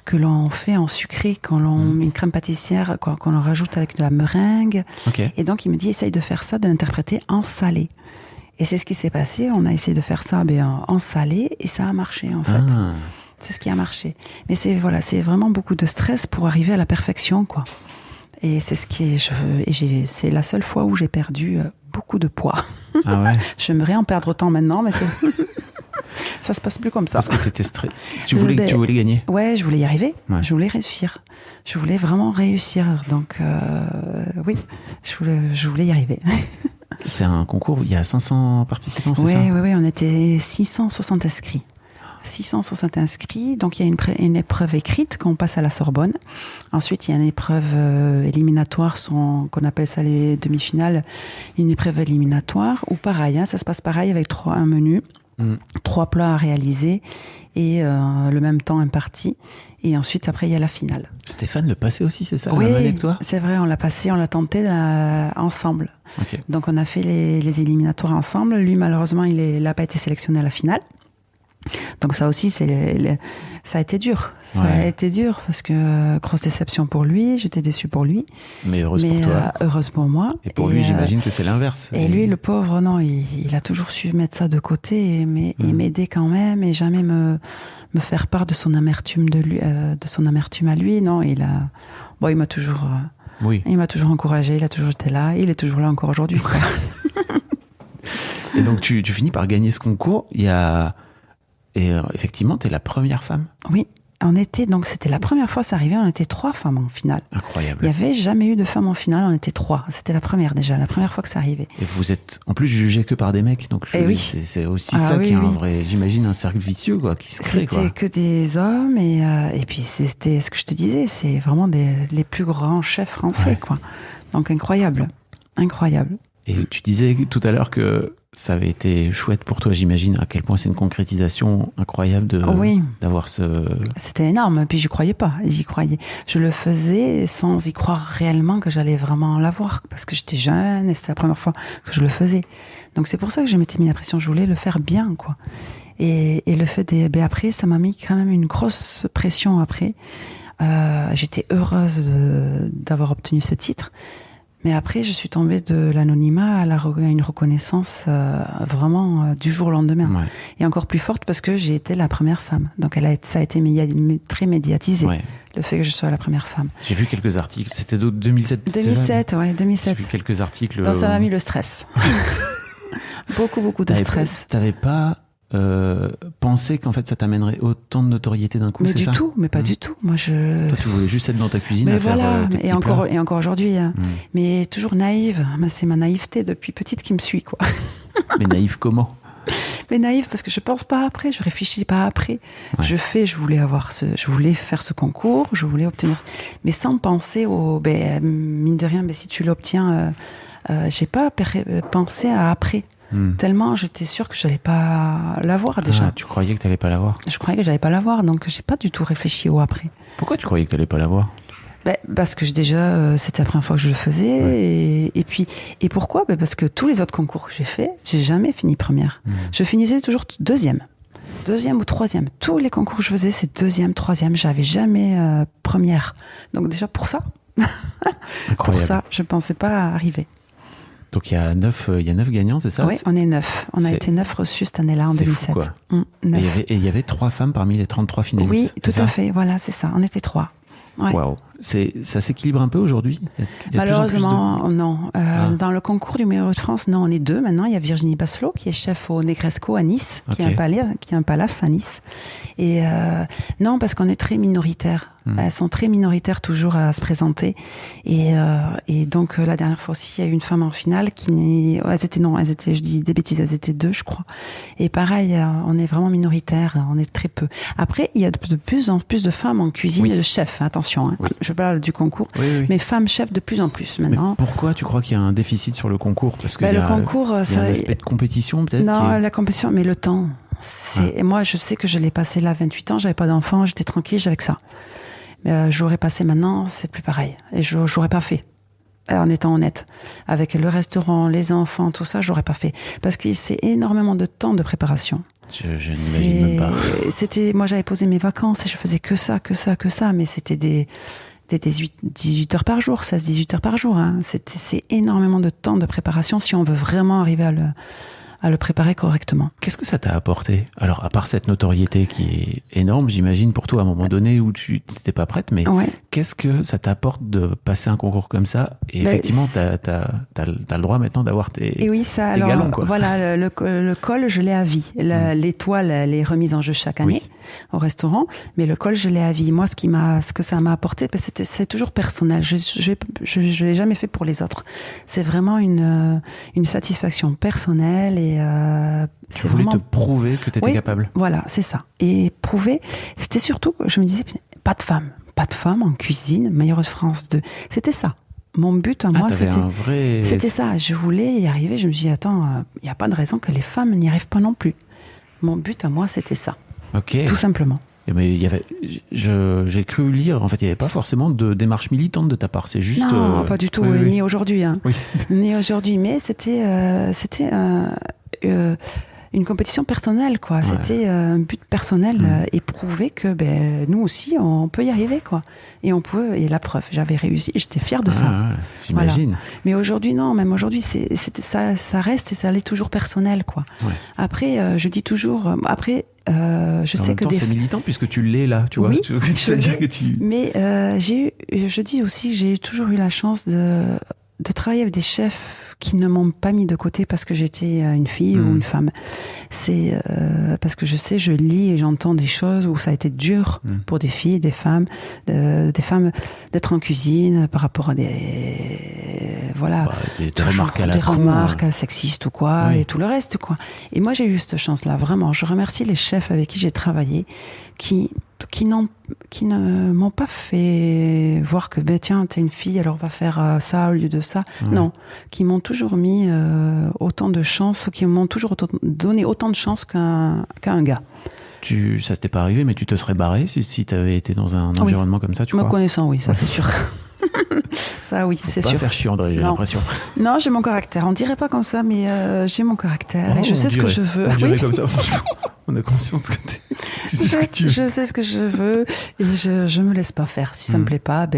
S2: que l'on fait en sucré, une crème pâtissière, qu'on l'on rajoute avec de la meringue.
S1: Okay.
S2: Et donc, il me dit, essaye de faire ça, de l'interpréter en salé. Et c'est ce qui s'est passé. On a essayé de faire ça en salé et ça a marché, en fait. C'est ce qui a marché. Mais c'est vraiment beaucoup de stress pour arriver à la perfection, quoi. Et c'est c'est la seule fois où j'ai perdu beaucoup de poids.
S1: Ah ouais.
S2: J'aimerais en perdre autant maintenant, mais ça se passe plus comme ça.
S1: Parce que t'étais stressé. Tu voulais gagner.
S2: Ouais, je voulais y arriver. Ouais. Je voulais réussir. Je voulais vraiment réussir. Donc, oui, je voulais y arriver.
S1: C'est un concours où il y a 500 participants, c'est ça?
S2: Oui, on était 660 inscrits. 660 inscrits, donc il y a une épreuve écrite qu'on passe à la Sorbonne. Ensuite, il y a une épreuve éliminatoire, qu'on appelle ça les demi-finales, une épreuve éliminatoire, où pareil, ça se passe pareil avec un menu, 3 plats à réaliser et le même temps imparti. Et ensuite, après, il y a la finale.
S1: Stéphane le passait aussi, c'est ça?
S2: Oui,
S1: avec toi?
S2: C'est vrai, on l'a passé, on l'a tenté ensemble.
S1: Okay.
S2: Donc, on a fait les éliminatoires ensemble. Lui, malheureusement, il n'a pas été sélectionné à la finale. Donc ça aussi, ça a été dur. Ça a été dur parce que grosse déception pour lui, j'étais déçue pour lui.
S1: Mais heureuse pour toi.
S2: Heureuse pour moi.
S1: Et pour lui, j'imagine que c'est l'inverse.
S2: Et lui, le pauvre, non, il a toujours su mettre ça de côté et m'aider quand même et jamais me faire part de son amertume à lui. Non, il m'a toujours, il m'a toujours encouragé, il a toujours été là, il est toujours là encore aujourd'hui.
S1: Et donc tu finis par gagner ce concours. Et effectivement, t'es la première femme.
S2: Oui, c'était la première fois que ça arrivait, on était 3 femmes en finale.
S1: Incroyable.
S2: Il n'y avait jamais eu de femmes en finale, on était 3. C'était la première fois que ça arrivait.
S1: Et vous êtes en plus jugé que par des mecs, donc c'est aussi ça qui est un vrai, j'imagine, un cercle vicieux, quoi, qui se crée, quoi.
S2: C'était que des hommes et puis c'était ce que je te disais, c'est vraiment les plus grands chefs français, quoi. Donc incroyable.
S1: Et tu disais tout à l'heure que ça avait été chouette pour toi, j'imagine, à quel point c'est une concrétisation incroyable d'avoir ce...
S2: C'était énorme, puis j'y croyais pas, Je le faisais sans y croire réellement que j'allais vraiment l'avoir, parce que j'étais jeune et c'était la première fois que je le faisais. Donc c'est pour ça que je m'étais mis la pression, je voulais le faire bien, quoi. Et le fait après, ça m'a mis quand même une grosse pression après. J'étais heureuse d'avoir obtenu ce titre. Mais après, je suis tombée de l'anonymat à une reconnaissance vraiment du jour au lendemain. Ouais. Et encore plus forte parce que j'ai été la première femme. Donc ça a été très médiatisé, le fait que je sois la première femme.
S1: J'ai vu quelques articles, c'était 2007.
S2: 2007, oui, 2007.
S1: J'ai vu quelques articles.
S2: Donc ça m'a mis le stress. beaucoup de stress.
S1: T'avais pas pensé qu'en fait ça t'amènerait autant de notoriété d'un coup,
S2: mais
S1: c'est ça?
S2: Mais du tout, mais pas du tout. Moi,
S1: Toi, tu voulais juste être dans ta cuisine
S2: mais
S1: à
S2: voilà,
S1: faire tes
S2: et encore aujourd'hui. Mais toujours naïve. C'est ma naïveté depuis petite qui me suit, quoi.
S1: Mais naïve comment?
S2: Mais naïve parce que je pense pas après, je réfléchis pas après. Ouais. Je voulais faire ce concours, je voulais obtenir, mais sans penser mine de rien, si tu l'obtiens, j'ai pas pensé à après. Tellement j'étais sûre que j'allais pas l'avoir déjà.
S1: Tu croyais que t'allais pas l'avoir?
S2: Je croyais que j'allais pas l'avoir, donc j'ai pas du tout réfléchi au après.
S1: Pourquoi tu croyais que t'allais pas l'avoir?
S2: Parce que déjà c'était la première fois que je le faisais, et pourquoi? Parce que tous les autres concours que j'ai fait, j'ai jamais fini première. Je finissais toujours deuxième ou troisième. Tous les concours que je faisais, c'est deuxième, troisième. J'avais jamais première. Donc déjà pour ça, pour ça, je pensais pas arriver.
S1: Donc il y a 9 gagnants, c'est ça?
S2: Oui, on est 9. On a été 9 reçus cette année-là, en 2007.
S1: Fou, quoi. Et il y avait 3 femmes parmi les 33 finalistes.
S2: Oui, tout à fait. Voilà, c'est ça. On était 3.
S1: Waouh. Wow. Ça s'équilibre un peu aujourd'hui?
S2: Malheureusement, non. Dans le concours du meilleur de France, non, on est 2 maintenant. Il y a Virginie Basselot, qui est chef au Negresco à Nice, qui a un palace à Nice. Et non, parce qu'on est très minoritaire. Elles sont très minoritaires toujours à se présenter. Et donc, la dernière fois aussi, il y a eu une femme en finale je dis des bêtises, elles étaient 2, je crois. Et pareil, on est vraiment minoritaire, on est très peu. Après, il y a de plus en plus de femmes en cuisine et de chefs, attention. Hein. Oui. Je parle du concours, mais femmes chefs de plus en plus maintenant.
S1: Mais pourquoi tu crois qu'il y a un déficit sur le concours? Parce que
S2: le concours,
S1: il y a un aspect de compétition peut-être?
S2: Non, la compétition, mais le temps. Moi, je sais que je l'ai passé là 28 ans, j'avais pas d'enfant, j'étais tranquille, j'avais que ça. J'aurais passé maintenant, c'est plus pareil. Et j'aurais pas fait. En étant honnête. Avec le restaurant, les enfants, tout ça, j'aurais pas fait. Parce que c'est énormément de temps de préparation.
S1: Je n'imagine même pas.
S2: Moi, j'avais posé mes vacances et je faisais que ça. Mais c'était des 18 heures par jour, 16-18 heures par jour. Hein. C'est énormément de temps de préparation si on veut vraiment arriver à le préparer correctement.
S1: Qu'est-ce que ça t'a apporté? Alors, à part cette notoriété qui est énorme, j'imagine, pour toi, à un moment donné où tu n'étais pas prête, mais qu'est-ce que ça t'apporte de passer un concours comme ça? Et effectivement, t'as le droit maintenant d'avoir tes galons, quoi.
S2: Voilà, le col, je l'ai à vie. L'étoile, elle est remise en jeu chaque année au restaurant, mais le col, je l'ai à vie. Moi, ce que ça m'a apporté, c'est toujours personnel. Je l'ai jamais fait pour les autres. C'est vraiment une satisfaction personnelle et
S1: tu voulais te prouver que tu étais capable.
S2: Voilà, c'est ça. Et prouver, c'était surtout, je me disais, pas de femme en cuisine, meilleure de France 2. C'était ça. Mon but à moi, c'était ça. Je voulais y arriver. Je me dis, attends, il n'y a pas de raison que les femmes n'y arrivent pas non plus. Mon but à moi, c'était ça. Tout simplement.
S1: Mais j'ai cru lire, en fait, il n'y avait pas forcément de démarche militante de ta part. C'est juste.
S2: Non, pas du tout. Ni aujourd'hui. Hein. Ni aujourd'hui. Mais c'était une compétition personnelle, quoi. C'était un but personnel et prouver que nous aussi on peut y arriver, quoi. Et la preuve, j'avais réussi, j'étais fière de ça.
S1: J'imagine.
S2: Voilà. Mais aujourd'hui non, même aujourd'hui ça reste et ça l'est toujours personnel, quoi. Après je dis toujours je sais que
S1: c'est militant puisque tu l'es là, tu vois.
S2: Oui,
S1: c'est-à-dire que tu.
S2: Mais je dis aussi, j'ai toujours eu la chance de travailler avec des chefs qui ne m'ont pas mis de côté parce que j'étais une fille ou une femme. C'est parce que je lis et j'entends des choses où ça a été dur pour des filles, des femmes d'être en cuisine par rapport à des remarques sexistes ou quoi et tout le reste, quoi. Et moi j'ai eu cette chance-là, vraiment. Je remercie les chefs avec qui j'ai travaillé qui ne m'ont pas fait voir que tiens, t'es une fille, alors va faire ça au lieu de ça. Non, qui m'ont toujours mis autant de chance, qui m'ont toujours donné autant de chance qu'un gars.
S1: Ça t'est pas arrivé, mais tu te serais barré si t'avais été dans un environnement comme ça, tu crois?
S2: Me connaissant, oui, ça c'est sûr. Ça, oui, c'est sûr.
S1: Pas faire chier, André, j'ai l'impression.
S2: Non, j'ai mon caractère. On dirait pas comme ça, mais j'ai mon caractère et je sais ce que je veux.
S1: On dirait comme ça. On a conscience que
S2: Je sais ce que je veux et je me laisse pas faire. Si ça me plaît pas,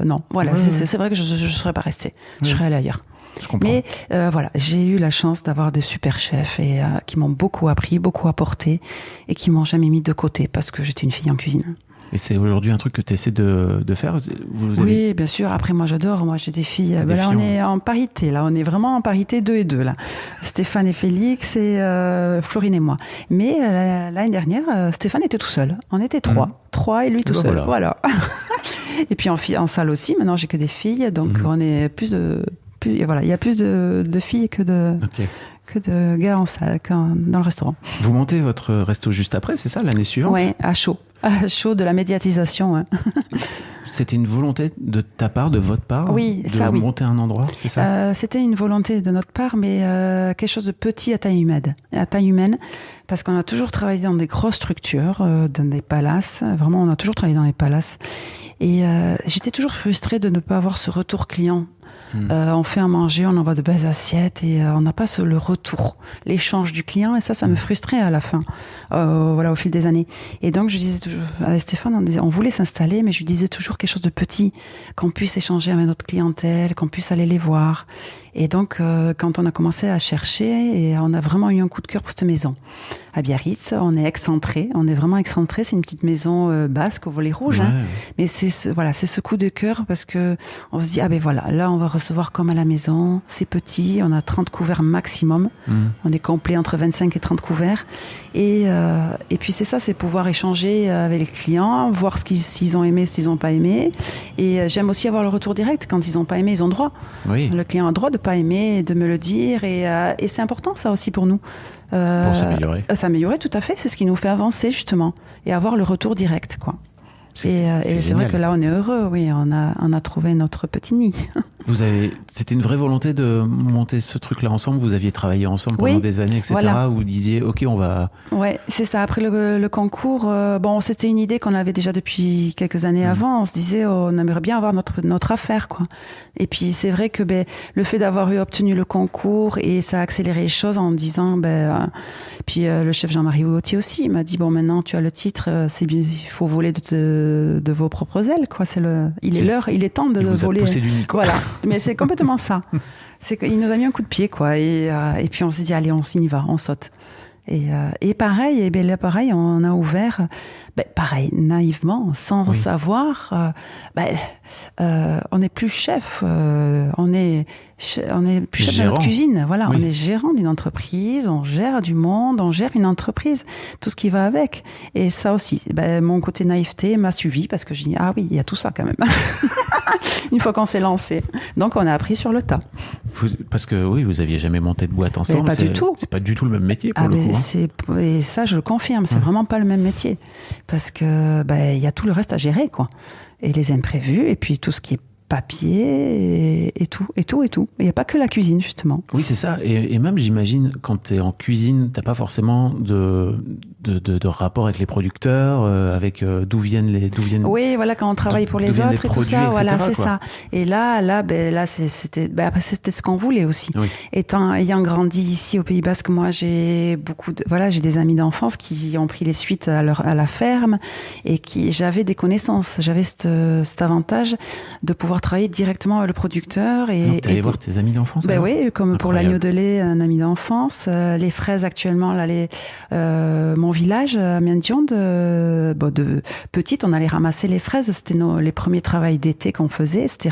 S2: non. Voilà, c'est vrai que je serais pas restée. Je serais allée ailleurs.
S1: Je comprends.
S2: Mais voilà, j'ai eu la chance d'avoir des super chefs et qui m'ont beaucoup appris, beaucoup apporté et qui m'ont jamais mis de côté parce que j'étais une fille en cuisine.
S1: Et c'est aujourd'hui un truc que tu essaies de faire?
S2: Oui, bien sûr. Après, moi, j'adore. Moi, j'ai des filles. Là, on est en parité. Là, on est vraiment en parité 2 et 2. Là, Stéphane et Félix et Florine et moi. Mais l'année dernière, Stéphane était tout seul. On était 3. 3 et lui tout seul. Voilà. Et puis en salle aussi. Maintenant, j'ai que des filles. Donc, on est voilà, il y a plus de filles que de gars en salle, dans le restaurant.
S1: Vous montez votre resto juste après, c'est ça, l'année suivante?
S2: Oui, à chaud de la médiatisation. Hein.
S1: C'était une volonté de ta part, de votre part, de monter un endroit, c'est ça?
S2: C'était une volonté de notre part, mais quelque chose de petit à taille humaine, parce qu'on a toujours travaillé dans des grosses structures, dans des palaces. Vraiment, on a toujours travaillé dans les palaces. Et j'étais toujours frustrée de ne pas avoir ce retour client. On fait à manger, on envoie de belles assiettes et on n'a pas le retour, l'échange du client, et ça me frustrait à la fin, au fil des années. Et donc je disais toujours avec Stéphane, on voulait s'installer, mais je lui disais toujours quelque chose de petit, qu'on puisse échanger avec notre clientèle, qu'on puisse aller les voir. Et donc quand on a commencé à chercher, et on a vraiment eu un coup de cœur pour cette maison à Biarritz. On est vraiment excentré. C'est une petite maison basque au volet rouge, hein. Mais c'est ce coup de cœur parce que on se dit là on va recevoir comme à la maison. C'est petit, on a 30 couverts maximum. On est complet entre 25 et 30 couverts. Et puis c'est pouvoir échanger avec les clients, voir s'ils ont aimé, s'ils n'ont pas aimé. Et j'aime aussi avoir le retour direct. Quand ils n'ont pas aimé, ils ont droit. Oui. Le client a droit de pas aimer et de me le dire. Et c'est important ça aussi pour nous.
S1: Pour s'améliorer.
S2: S'améliorer, tout à fait. C'est ce qui nous fait avancer, justement. Et avoir le retour direct, quoi. Et c'est vrai que là, on est heureux, oui. On a trouvé notre petit nid.
S1: C'était une vraie volonté de monter ce truc-là ensemble. Vous aviez travaillé ensemble pendant des années, etc. Voilà. Vous disiez, OK, on va...
S2: Ouais, c'est ça. Après le concours, c'était une idée qu'on avait déjà depuis quelques années avant. On se disait, on aimerait bien avoir notre affaire, quoi. Et puis, c'est vrai que, le fait d'avoir obtenu le concours et ça a accéléré les choses en disant, puis le chef Jean-Marie Gauthier aussi, il m'a dit, maintenant, tu as le titre, il faut voler de vos propres ailes, quoi. Il est temps de voler.
S1: Poussé du nid, quoi.
S2: Voilà. Mais c'est complètement ça. C'est qu'il nous a mis un coup de pied, quoi. Et puis on s'est dit, allez, on y va, on saute. Et pareil, on a ouvert, pareil, naïvement, sans savoir, on n'est plus chef, on est plus chef de notre cuisine. Voilà, on est gérant d'une entreprise, on gère du monde, on gère une entreprise, tout ce qui va avec. Et ça aussi, mon côté naïveté m'a suivi parce que j'ai dit, ah oui, il y a tout ça quand même. Une fois qu'on s'est lancé. Donc on a appris sur le tas.
S1: Parce que oui, vous aviez jamais monté de boîte ensemble.
S2: Pas du tout.
S1: C'est pas du tout le même métier pour le coup.
S2: Et ça, je le confirme, c'est vraiment pas le même métier. Parce que il y a tout le reste à gérer, quoi. Et les imprévus, et puis tout ce qui est papier, et tout. Il n'y a pas que la cuisine, justement. Oui,
S1: c'est ça. Et même, j'imagine, quand tu es en cuisine, tu n'as pas forcément de rapport avec les producteurs, avec d'où viennent...
S2: Oui, voilà, quand on travaille pour les autres et tout ça, voilà, c'est ça. Et là, c'était ce qu'on voulait aussi. Oui. Ayant grandi ici au Pays Basque, moi, j'ai des amis d'enfance qui ont pris les suites à la ferme et j'avais des connaissances. J'avais cet avantage de pouvoir travailler directement avec le producteur.
S1: Donc, t'es allé voir tes amis d'enfance?
S2: Oui, comme pour l'agneau de lait, un ami d'enfance. Les fraises, actuellement, là, mon village, à Mendion, de petite, on allait ramasser les fraises. C'était les premiers travails d'été qu'on faisait. C'était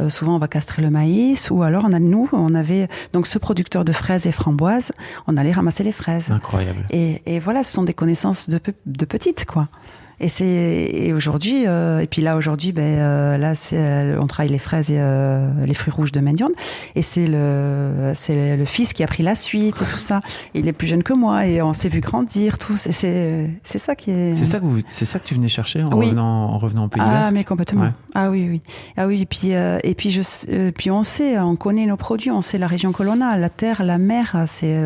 S2: souvent, on va castrer le maïs, ou alors on avait donc ce producteur de fraises et framboises, on allait ramasser les fraises.
S1: Incroyable.
S2: Et voilà, ce sont des connaissances de petite, quoi. Et aujourd'hui, on travaille les fraises et les fruits rouges de Mendion, et c'est le fils qui a pris la suite et tout ça. Et il est plus jeune que moi et on s'est vu grandir tous. Et c'est ça qui est.
S1: C'est ça que tu venais chercher en revenant au Pays Basque.
S2: Ah, mais complètement. Ouais. Ah oui. Et puis on sait, on connaît nos produits, on sait la région que l'on a, la terre, la mer, c'est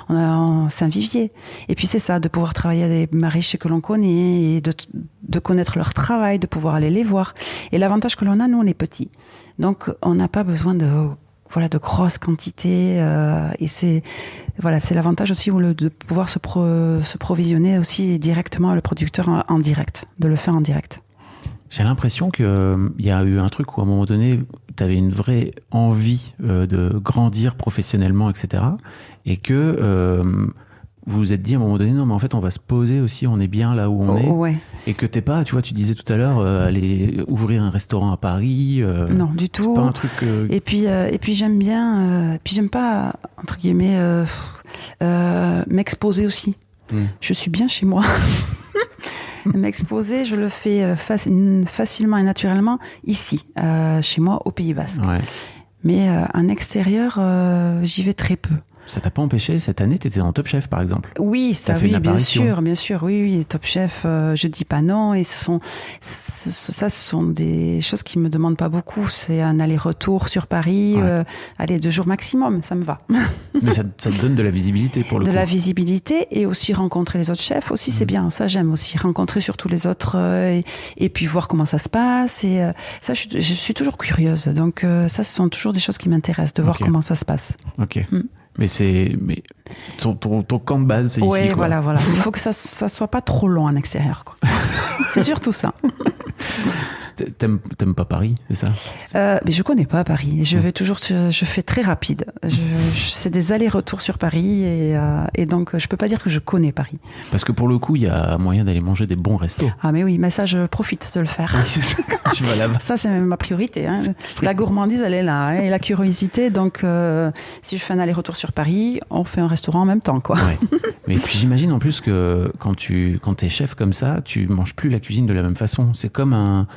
S2: un vivier. Et puis c'est ça, de pouvoir travailler avec des maraîchers que l'on connaît et de connaître leur travail, de pouvoir aller les voir. Et l'avantage que l'on a, nous, on est petits. Donc, on n'a pas besoin de de grosses quantités. Et c'est l'avantage aussi de pouvoir se provisionner aussi directement le producteur en direct, de le faire en direct.
S1: J'ai l'impression qu'il y a eu un truc où à un moment donné, tu avais une vraie envie de grandir professionnellement, etc. Et que vous vous êtes dit à un moment donné, non mais en fait on va se poser aussi, on est bien là où on est.
S2: Ouais.
S1: Et que t'es pas, tu vois, tu disais tout à l'heure, aller ouvrir un restaurant à Paris.
S2: Non, du tout.
S1: C'est pas un truc...
S2: Et puis j'aime bien, j'aime pas, entre guillemets, m'exposer aussi. Je suis bien chez moi. M'exposer, je le fais facilement et naturellement ici, chez moi, au Pays Basque.
S1: Ouais.
S2: Mais en extérieur, j'y vais très peu.
S1: Ça t'a pas empêché, cette année, t'étais dans Top Chef, par exemple?
S2: Oui, ça, oui, bien sûr, oui, Top Chef, je dis pas non, et ce sont des choses qui me demandent pas beaucoup, c'est un aller-retour sur Paris, 2 jours maximum, ça me va.
S1: Mais ça te donne de la visibilité, pour le coup.
S2: De la visibilité, et aussi rencontrer les autres chefs, aussi, c'est bien, ça j'aime aussi, rencontrer surtout les autres, et puis voir comment ça se passe, et ça, je suis toujours curieuse, donc ça, ce sont toujours des choses qui m'intéressent, de voir comment ça se passe.
S1: Ok. Mais ton camp de base, c'est ici.
S2: Oui, voilà. Il faut que ça soit pas trop long en extérieur, quoi. C'est surtout ça.
S1: T'aimes pas Paris, c'est ça?
S2: Mais je connais pas Paris. Je fais très rapide. C'est des allers-retours sur Paris et donc je peux pas dire que je connais Paris.
S1: Parce que pour le coup, il y a moyen d'aller manger des bons restos.
S2: Ah mais oui, mais ça je profite de le faire.
S1: Oui, c'est ça. Tu vas là-bas.
S2: Ça c'est ma priorité. Hein. La gourmandise, elle est là, hein, et la curiosité. Donc si je fais un aller-retour sur Paris, on fait un restaurant en même temps, quoi. Ouais.
S1: Mais puis j'imagine en plus que quand t'es chef comme ça, tu manges plus la cuisine de la même façon. C'est comme un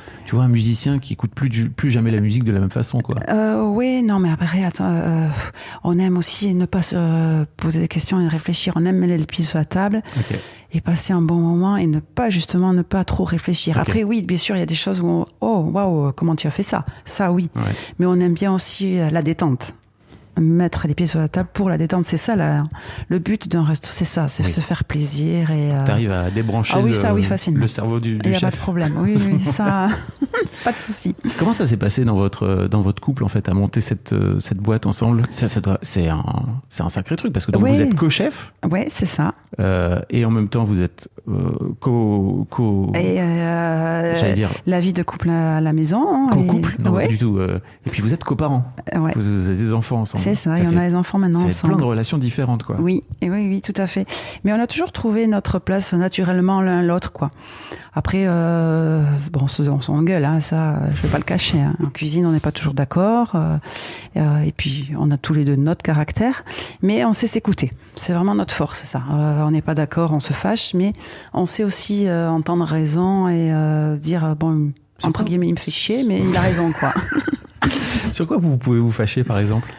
S1: musicien qui écoute plus jamais la musique de la même façon, quoi.
S2: Oui, non, mais après, attends, on aime aussi ne pas se poser des questions et réfléchir. On aime mettre les pieds sur la table et passer un bon moment et ne pas trop réfléchir. Après, oui, bien sûr, il y a des choses où waouh, comment tu as fait ça? Ça, oui. Ouais. Mais on aime bien aussi la détente. Mettre les pieds sur la table pour la détente, c'est ça le but d'un resto, c'est ça, c'est se faire plaisir et
S1: t'arrives à débrancher le cerveau du chef.
S2: Il n'y a pas de problème, oui, ça, pas de souci.
S1: Comment ça s'est passé dans votre couple en fait à monter cette boîte ensemble? C'est un sacré truc parce que vous êtes co-chef.
S2: Ouais, c'est ça.
S1: Et en même temps vous êtes j'allais dire
S2: la vie de couple à la maison.
S1: Co-couple, non du tout. Et puis vous êtes coparents.
S2: Ouais.
S1: Vous avez des enfants ensemble.
S2: C'est ça, il y en a les enfants maintenant ensemble.
S1: C'est plein de relations différentes, quoi.
S2: Oui, tout à fait. Mais on a toujours trouvé notre place naturellement l'un l'autre, quoi. Après, on s'engueule, hein, ça, je vais pas le cacher. Hein. En cuisine, on n'est pas toujours d'accord. Et puis, on a tous les deux notre caractère, mais on sait s'écouter. C'est vraiment notre force, ça. On n'est pas d'accord, on se fâche, mais on sait aussi entendre raison et dire entre guillemets, il me fait chier, mais il a raison, quoi.
S1: Sur quoi vous pouvez vous fâcher, par exemple?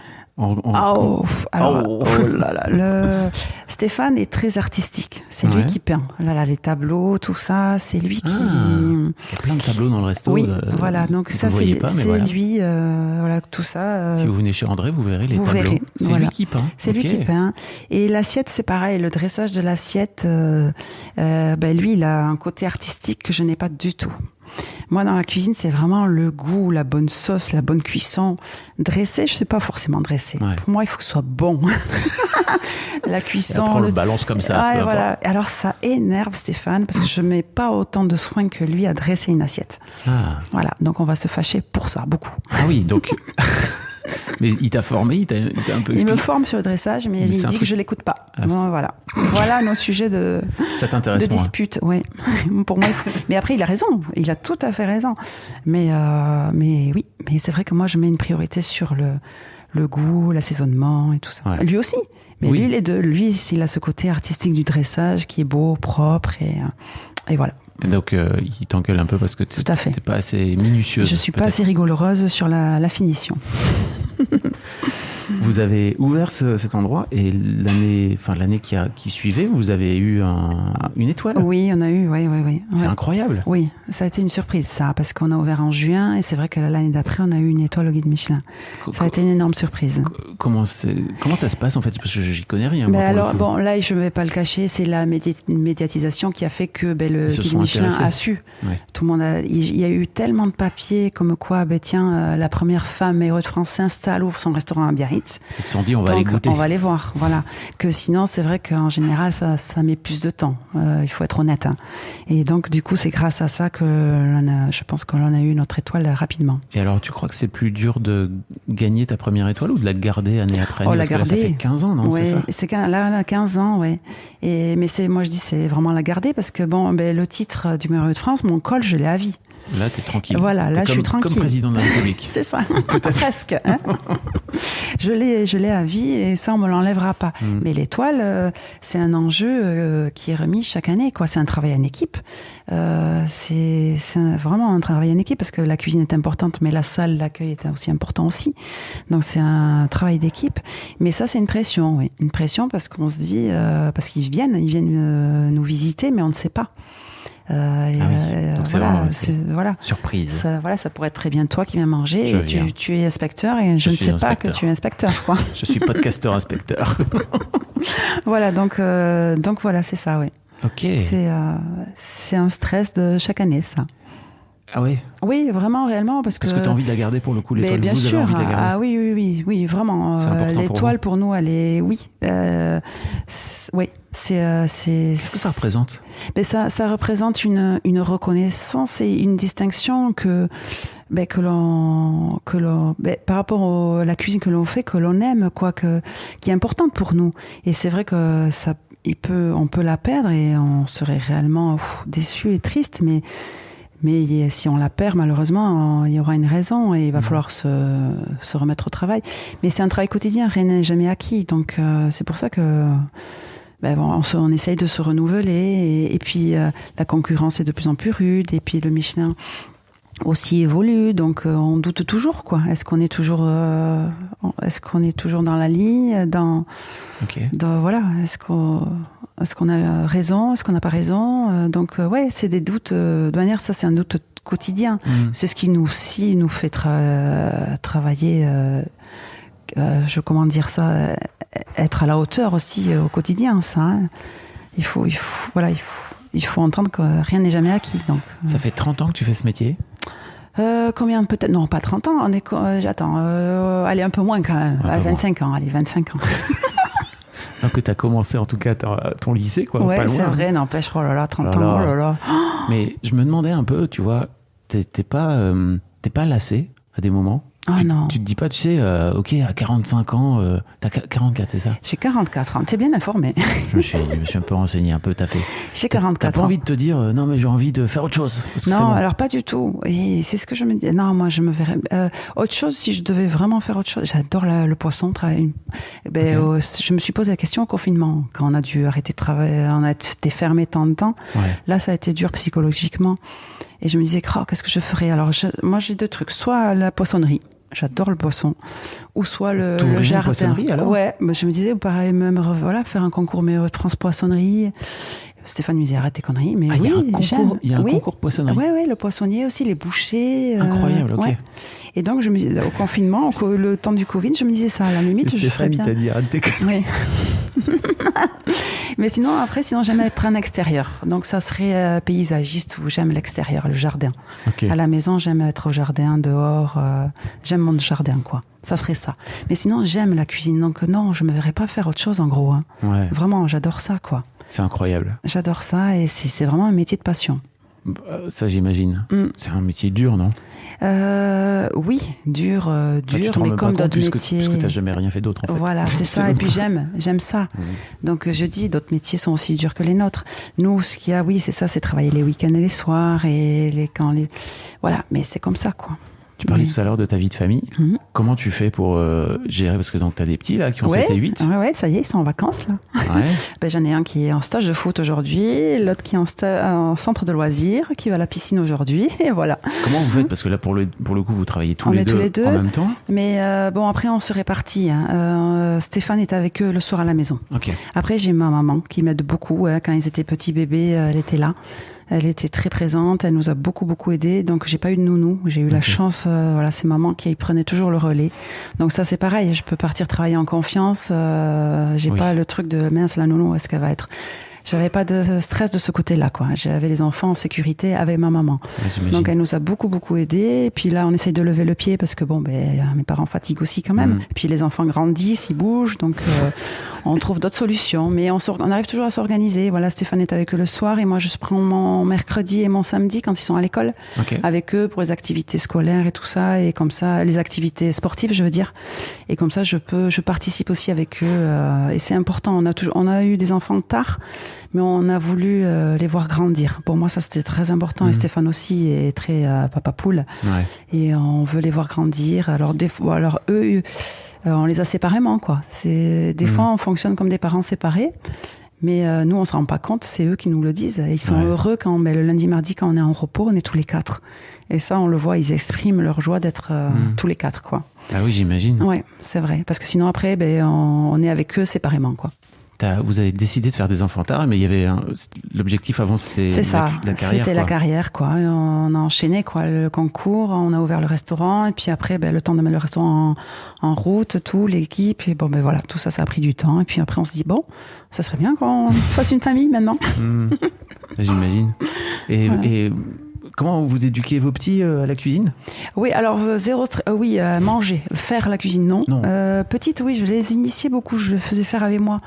S2: Stéphane est très artistique. C'est lui qui peint. Les tableaux, tout ça, c'est lui qui.
S1: Il y a plein de tableaux dans le resto.
S2: Oui, voilà. Donc ça, c'est lui. Tout ça.
S1: Si vous venez chez André, vous verrez les tableaux. C'est lui qui peint.
S2: C'est lui qui peint. Et l'assiette, c'est pareil. Le dressage de l'assiette, lui, il a un côté artistique que je n'ai pas du tout. Moi, dans la cuisine, c'est vraiment le goût, la bonne sauce, la bonne cuisson. Dresser, je sais pas forcément dresser. Ouais. Pour moi, il faut que ce soit bon. La cuisson.
S1: Et après, on le balance comme ça.
S2: Ouais, voilà. Alors, ça énerve Stéphane parce que je mets pas autant de soin que lui à dresser une assiette. Ah. Voilà. Donc, on va se fâcher pour ça, beaucoup.
S1: Ah oui, donc. Mais il t'a formé, il t'a un peu expliqué.
S2: Il me forme sur le dressage, mais il dit que je l'écoute pas. Voilà nos sujets de dispute. Ouais. Pour moi, mais après, il a raison. Il a tout à fait raison. Mais oui, mais c'est vrai que moi, je mets une priorité sur le goût, l'assaisonnement et tout ça. Ouais. Lui aussi. Mais lui, les deux. Lui, il a ce côté artistique du dressage qui est beau, propre et voilà.
S1: Et donc, il t'engueule un peu parce que tu n'es pas assez minutieuse.
S2: Je ne suis pas assez rigoureuse sur la finition.
S1: Vous avez ouvert cet endroit et l'année qui suivait, vous avez eu une étoile.
S2: Oui, on a eu, oui.
S1: C'est incroyable.
S2: Oui, ça a été une surprise, ça, parce qu'on a ouvert en juin et c'est vrai que l'année d'après, on a eu une étoile au guide Michelin. Ça a été une énorme surprise.
S1: Comment ça se passe en fait? Parce que j'y connais rien.
S2: Ben alors, bon, là, je ne vais pas le cacher, c'est la médiatisation qui a fait que le guide Michelin a su. Ouais. Tout le monde il y a eu tellement de papiers comme quoi, la première femme héros de France s'installe, ouvre son restaurant à Biarritz.
S1: Ils se sont dit, on va aller goûter.
S2: On va aller voir, voilà. Que sinon, c'est vrai qu'en général, ça met plus de temps. Il faut être honnête. Hein. Et donc, du coup, c'est grâce à ça que je pense qu'on a eu notre étoile rapidement.
S1: Et alors, tu crois que c'est plus dur de gagner ta première étoile ou de la garder année après année?
S2: La garder.
S1: Là, ça fait 15 ans, non?
S2: Oui,
S1: c'est
S2: ça? Là, 15 ans, oui. Mais moi, je dis, c'est vraiment la garder parce que, le titre du meilleur de France, mon col, je l'ai à vie.
S1: Là, t'es tranquille.
S2: Voilà, là, je suis tranquille.
S1: Comme président de la République.
S2: C'est ça, presque. Hein. Je l'ai à vie et ça, on me l'enlèvera pas. Mais l'étoile, c'est un enjeu qui est remis chaque année, quoi. C'est un travail en équipe. C'est vraiment un travail en équipe parce que la cuisine est importante, mais la salle, l'accueil est aussi important aussi. Donc, c'est un travail d'équipe. Mais ça, c'est une pression, oui. Une pression parce qu'on se dit, parce qu'ils viennent nous visiter, mais on ne sait pas.
S1: Donc
S2: voilà.
S1: Surprise.
S2: Ça pourrait être très bien toi qui viens manger et tu es inspecteur et je ne sais pas que tu es inspecteur, quoi.
S1: Je suis podcasteur inspecteur.
S2: Voilà, donc voilà, c'est ça, oui.
S1: Ok.
S2: C'est un stress de chaque année, ça.
S1: Ah oui.
S2: Oui, vraiment, réellement, parce que tu
S1: as envie de la garder pour le coup, l'étoile.
S2: Bien sûr.
S1: Avez envie de la garder.
S2: Ah oui, vraiment. L'étoile pour nous, elle est oui. Oui,
S1: Qu'est-ce que ça représente?
S2: Ça représente une reconnaissance et une distinction que l'on par rapport à la cuisine que l'on fait, que l'on aime, qui est importante pour nous. Et c'est vrai que on peut la perdre et on serait réellement déçu et triste, mais si on la perd, malheureusement, il y aura une raison et il va falloir se remettre au travail. Mais c'est un travail quotidien, rien n'est jamais acquis. Donc, c'est pour ça que on essaye de se renouveler. Et puis, la concurrence est de plus en plus rude. Et puis, le Michelin aussi évolue. Donc, on doute toujours, quoi. Est-ce qu'on est toujours dans la ligne? Voilà. Est-ce qu'on a raison? Est-ce qu'on n'a pas raison? Donc, c'est des doutes. De manière, ça, c'est un doute quotidien. C'est ce qui nous fait travailler. Comment dire ça? Être à la hauteur aussi au quotidien, ça. Hein. Il faut entendre que rien n'est jamais acquis. Donc,
S1: ça fait 30 ans que tu fais ce métier?
S2: Combien peut-être? Non, pas 30 ans. Allez, un peu moins quand même. 25 ans. Allez, 25 ans.
S1: Alors que tu as commencé en tout cas ton lycée, quoi.
S2: Ouais,
S1: pas loin.
S2: C'est vrai, n'empêche, 30 ans, oh là là.
S1: Mais je me demandais un peu, tu vois, t'es pas lassé à des moments?
S2: Ah non.
S1: Tu te dis pas, tu sais, ok, à 45 ans, t'as 44, c'est ça?
S2: J'ai 44 ans, t'es bien informé.
S1: Je me suis un peu renseigné, un peu tapé.
S2: J'ai 44 ans.
S1: T'as pas envie de te dire, non mais j'ai envie de faire autre chose?
S2: Non, alors pas du tout. Et c'est ce que je me dis. Non, moi je me verrais... autre chose, si je devais vraiment faire autre chose, j'adore le poisson. Je me suis posé la question au confinement, quand on a dû arrêter de travailler, on a été fermé tant de temps. Ouais. Là, ça a été dur psychologiquement. Et je me disais, qu'est-ce que je ferais? Alors, moi j'ai deux trucs. Soit la poissonnerie. J'adore le poisson. Ou soit le jardin.
S1: Poissonnerie, alors?
S2: Ouais, je me disais, pareil, même, faire un concours meilleur de France poissonnerie. Stéphane me disait, arrête tes conneries. Mais
S1: il y a un concours poissonnerie.
S2: Oui, le poissonnier aussi, les bouchers.
S1: Incroyable, ok.
S2: Ouais. Et donc, je me disais, au confinement, le temps du Covid, je me disais ça, à la limite, je ferais bien.
S1: Stéphane, il t'a dit, arrête tes conneries.
S2: Oui. Mais sinon, j'aime être en extérieur. Donc, ça serait paysagiste où j'aime l'extérieur, le jardin. Okay. À la maison, j'aime être au jardin, dehors. J'aime mon jardin, quoi. Ça serait ça. Mais sinon, j'aime la cuisine. Donc, non, je me verrais pas faire autre chose, en gros. Hein. Ouais. Vraiment, j'adore ça, quoi.
S1: C'est incroyable.
S2: J'adore ça et c'est vraiment un métier de passion.
S1: Ça, j'imagine. C'est un métier dur, non?
S2: Oui, dur, mais comme d'autres métiers.
S1: Parce que t'as jamais rien fait d'autre, en fait.
S2: Voilà, c'est ça. Et puis j'aime ça. Donc je dis, d'autres métiers sont aussi durs que les nôtres. Nous, ce qu'il y a, oui, c'est ça, c'est travailler les week-ends et les soirs voilà. Mais c'est comme ça, quoi.
S1: Tu parlais tout à l'heure de ta vie de famille. Comment tu fais pour gérer, parce que tu as des petits là qui ont 7 et 8.
S2: Ouais, ça y est, ils sont en vacances là. Ouais. J'en ai un qui est en stage de foot aujourd'hui, l'autre qui est en centre de loisirs, qui va à la piscine aujourd'hui, et voilà.
S1: Comment vous faites? Parce que là, pour le coup, vous travaillez tous les deux en même temps.
S2: Mais après, on se répartit. Stéphane est avec eux le soir à la maison.
S1: Okay.
S2: Après, j'ai ma maman qui m'aide beaucoup. Quand ils étaient petits bébés, elle était là. Elle était très présente, elle nous a beaucoup aidés. Donc j'ai pas eu de nounou, j'ai eu la chance. C'est maman qui prenait toujours le relais. Donc ça c'est pareil, je peux partir travailler en confiance. J'ai pas le truc de mince la nounou, est-ce qu'elle va être. J'avais pas de stress de ce côté-là, quoi. J'avais les enfants en sécurité avec ma maman. Ouais, donc elle nous a beaucoup aidés. Et puis là, on essaye de lever le pied parce que mes parents fatiguent aussi quand même. Et puis les enfants grandissent, ils bougent, donc on trouve d'autres solutions. Mais on arrive toujours à s'organiser. Voilà, Stéphane est avec eux le soir et moi je prends mon mercredi et mon samedi quand ils sont à l'école avec eux pour les activités scolaires et tout ça. Et comme ça, les activités sportives, je veux dire. Et comme ça, je participe aussi avec eux. Et c'est important. On a eu des enfants tard. Mais on a voulu les voir grandir. Pour moi, ça, c'était très important. Et Stéphane aussi est très papa poule. Ouais. Et on veut les voir grandir. Alors, eux, on les a séparément, quoi. Des fois, on fonctionne comme des parents séparés. Mais nous, on se rend pas compte. C'est eux qui nous le disent. Et ils sont heureux quand, le lundi, mardi, quand on est en repos, on est tous les 4. Et ça, on le voit. Ils expriment leur joie d'être tous les 4, quoi.
S1: Ah oui, j'imagine.
S2: Ouais, c'est vrai. Parce que sinon, après, on est avec eux séparément, quoi.
S1: Vous avez décidé de faire des enfants tard, mais il y avait l'objectif avant, c'était la carrière.
S2: C'était la carrière, quoi. On a enchaîné, quoi, le concours, on a ouvert le restaurant, et puis après, le temps de mettre le restaurant en route, l'équipe, et voilà, tout ça, ça a pris du temps. Et puis après, on se dit, ça serait bien qu'on fasse une famille maintenant.
S1: J'imagine. Et comment vous éduquez vos petits à la cuisine?
S2: Oui, alors manger, faire la cuisine, non. Petite, oui, je les initiais beaucoup, je les faisais faire avec moi.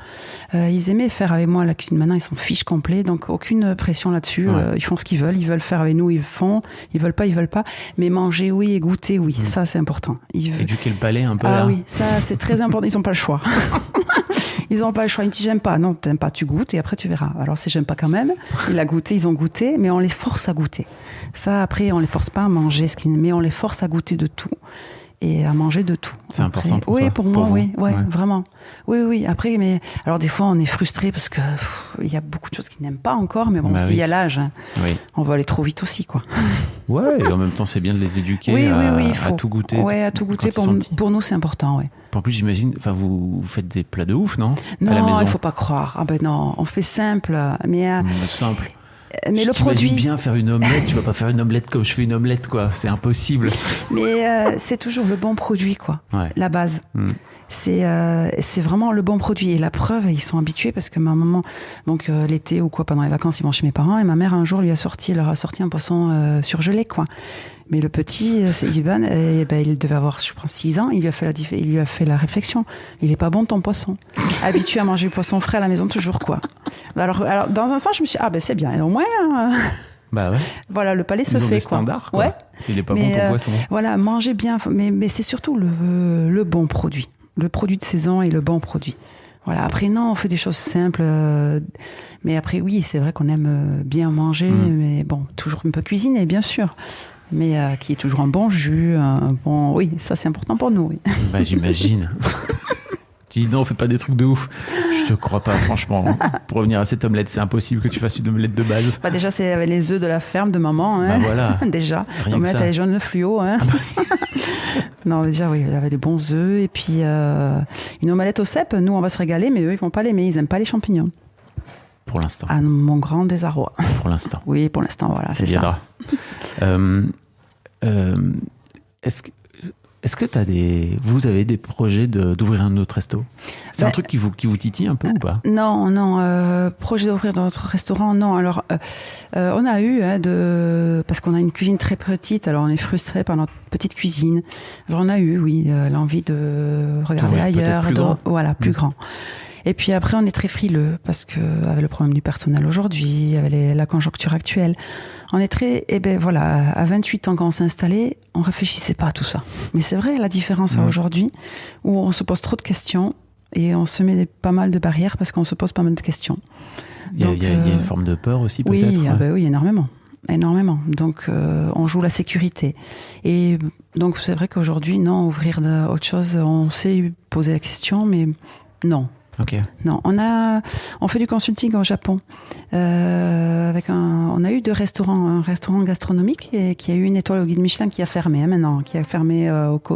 S2: Ils aimaient faire avec moi la cuisine. Maintenant, ils sont fiches complets, donc aucune pression là-dessus. Ils font ce qu'ils veulent faire avec nous, ils font. Ils veulent pas. Mais manger, oui, et goûter, oui, ça c'est important.
S1: Éduquer le palais un peu.
S2: Ah oui, ça c'est très important. Ils n'ont pas le choix. Ils n'ont pas le choix. Ils disent j'aime pas. Non, t'aimes pas, tu goûtes et après tu verras. Alors c'est j'aime pas quand même. Ils ont goûté, mais on les force à goûter. Ça, après, on les force pas à manger, mais on les force à goûter de tout et à manger de tout.
S1: C'est important pour toi?
S2: Oui, pour moi, oui, vraiment. Oui. Après, mais alors des fois, on est frustré parce que il y a beaucoup de choses qu'ils n'aiment pas encore, mais il y a l'âge. Hein. Oui. On va aller trop vite aussi, quoi.
S1: Ouais, et en même temps, c'est bien de les éduquer à tout goûter.
S2: Ouais, à tout goûter. Pour nous, c'est important, ouais.
S1: En plus, j'imagine, vous faites des plats de ouf, non?
S2: Non,
S1: à la maison.
S2: Il faut pas croire. Ah ben non, on fait simple, mais
S1: simple.
S2: Mais le produit.
S1: Bien faire une omelette, tu vas pas faire une omelette comme je fais une omelette, quoi. C'est impossible.
S2: Mais c'est toujours le bon produit, quoi. Ouais. La base. C'est vraiment le bon produit. Et la preuve, ils sont habitués parce que ma maman, donc l'été ou quoi, pendant les vacances, ils vont chez mes parents et ma mère un jour leur a sorti un poisson surgelé, quoi. Mais le petit, c'est Ivan, il devait avoir, je pense, 6 ans, il lui a fait la réflexion. Il est pas bon ton poisson. Habitué à manger du poisson frais à la maison toujours, quoi. Alors, dans un sens, je me suis dit, c'est bien. Et au moins,
S1: Bah ouais.
S2: Voilà, le palais se fait,
S1: des standards, quoi.
S2: Ouais.
S1: Il est pas bon ton poisson.
S2: Voilà, manger bien, mais c'est surtout le bon produit. Le produit de saison et le bon produit. Voilà. Après, non, on fait des choses simples. Mais après, oui, c'est vrai qu'on aime bien manger, mais toujours un peu cuisiner, bien sûr. Mais qui est toujours un bon jus, oui, ça c'est important pour nous. Oui.
S1: Bah, j'imagine. Tu dis non, on fait pas des trucs de ouf. Je te crois pas, franchement. Pour revenir à cette omelette, c'est impossible que tu fasses une omelette de base.
S2: Bah déjà, c'est avec les œufs de la ferme de maman. Hein.
S1: Bah voilà.
S2: Déjà. L'omelette, elle est jaune fluo. Hein. Non, déjà, oui, il y avait des bons œufs. Et puis, une omelette au cèpe, nous, on va se régaler, mais eux, ils vont pas l'aimer. Ils aiment pas les champignons.
S1: Pour l'instant.
S2: À mon grand désarroi.
S1: Pour l'instant.
S2: Oui, pour l'instant, voilà, c'est ça.
S1: Est-ce que vous avez des projets d'ouvrir un autre resto? C'est un truc qui vous titille un peu ou pas?
S2: Non. Projet d'ouvrir notre restaurant, non. Alors, on a eu, parce qu'on a une cuisine très petite, alors on est frustré par notre petite cuisine. Alors on a eu, oui, l'envie de regarder ailleurs, plus grand. Et puis après, on est très frileux parce que avec le problème du personnel aujourd'hui, avec la conjoncture actuelle, on est très, à 28 ans quand on s'est installé, on réfléchissait pas à tout ça. Mais c'est vrai la différence à aujourd'hui où on se pose trop de questions et on se met pas mal de barrières parce qu'on se pose pas mal de questions.
S1: Il y a une forme de peur aussi peut-être.
S2: Oui, oui, énormément. énormément. Donc, on joue la sécurité. Et donc, c'est vrai qu'aujourd'hui, non, ouvrir autre chose, on s'est posé la question, mais non.
S1: Okay.
S2: Non, on fait du consulting au Japon. On a eu 2 restaurants, un restaurant gastronomique qui a eu une étoile au guide Michelin qui a fermé maintenant, qui a fermé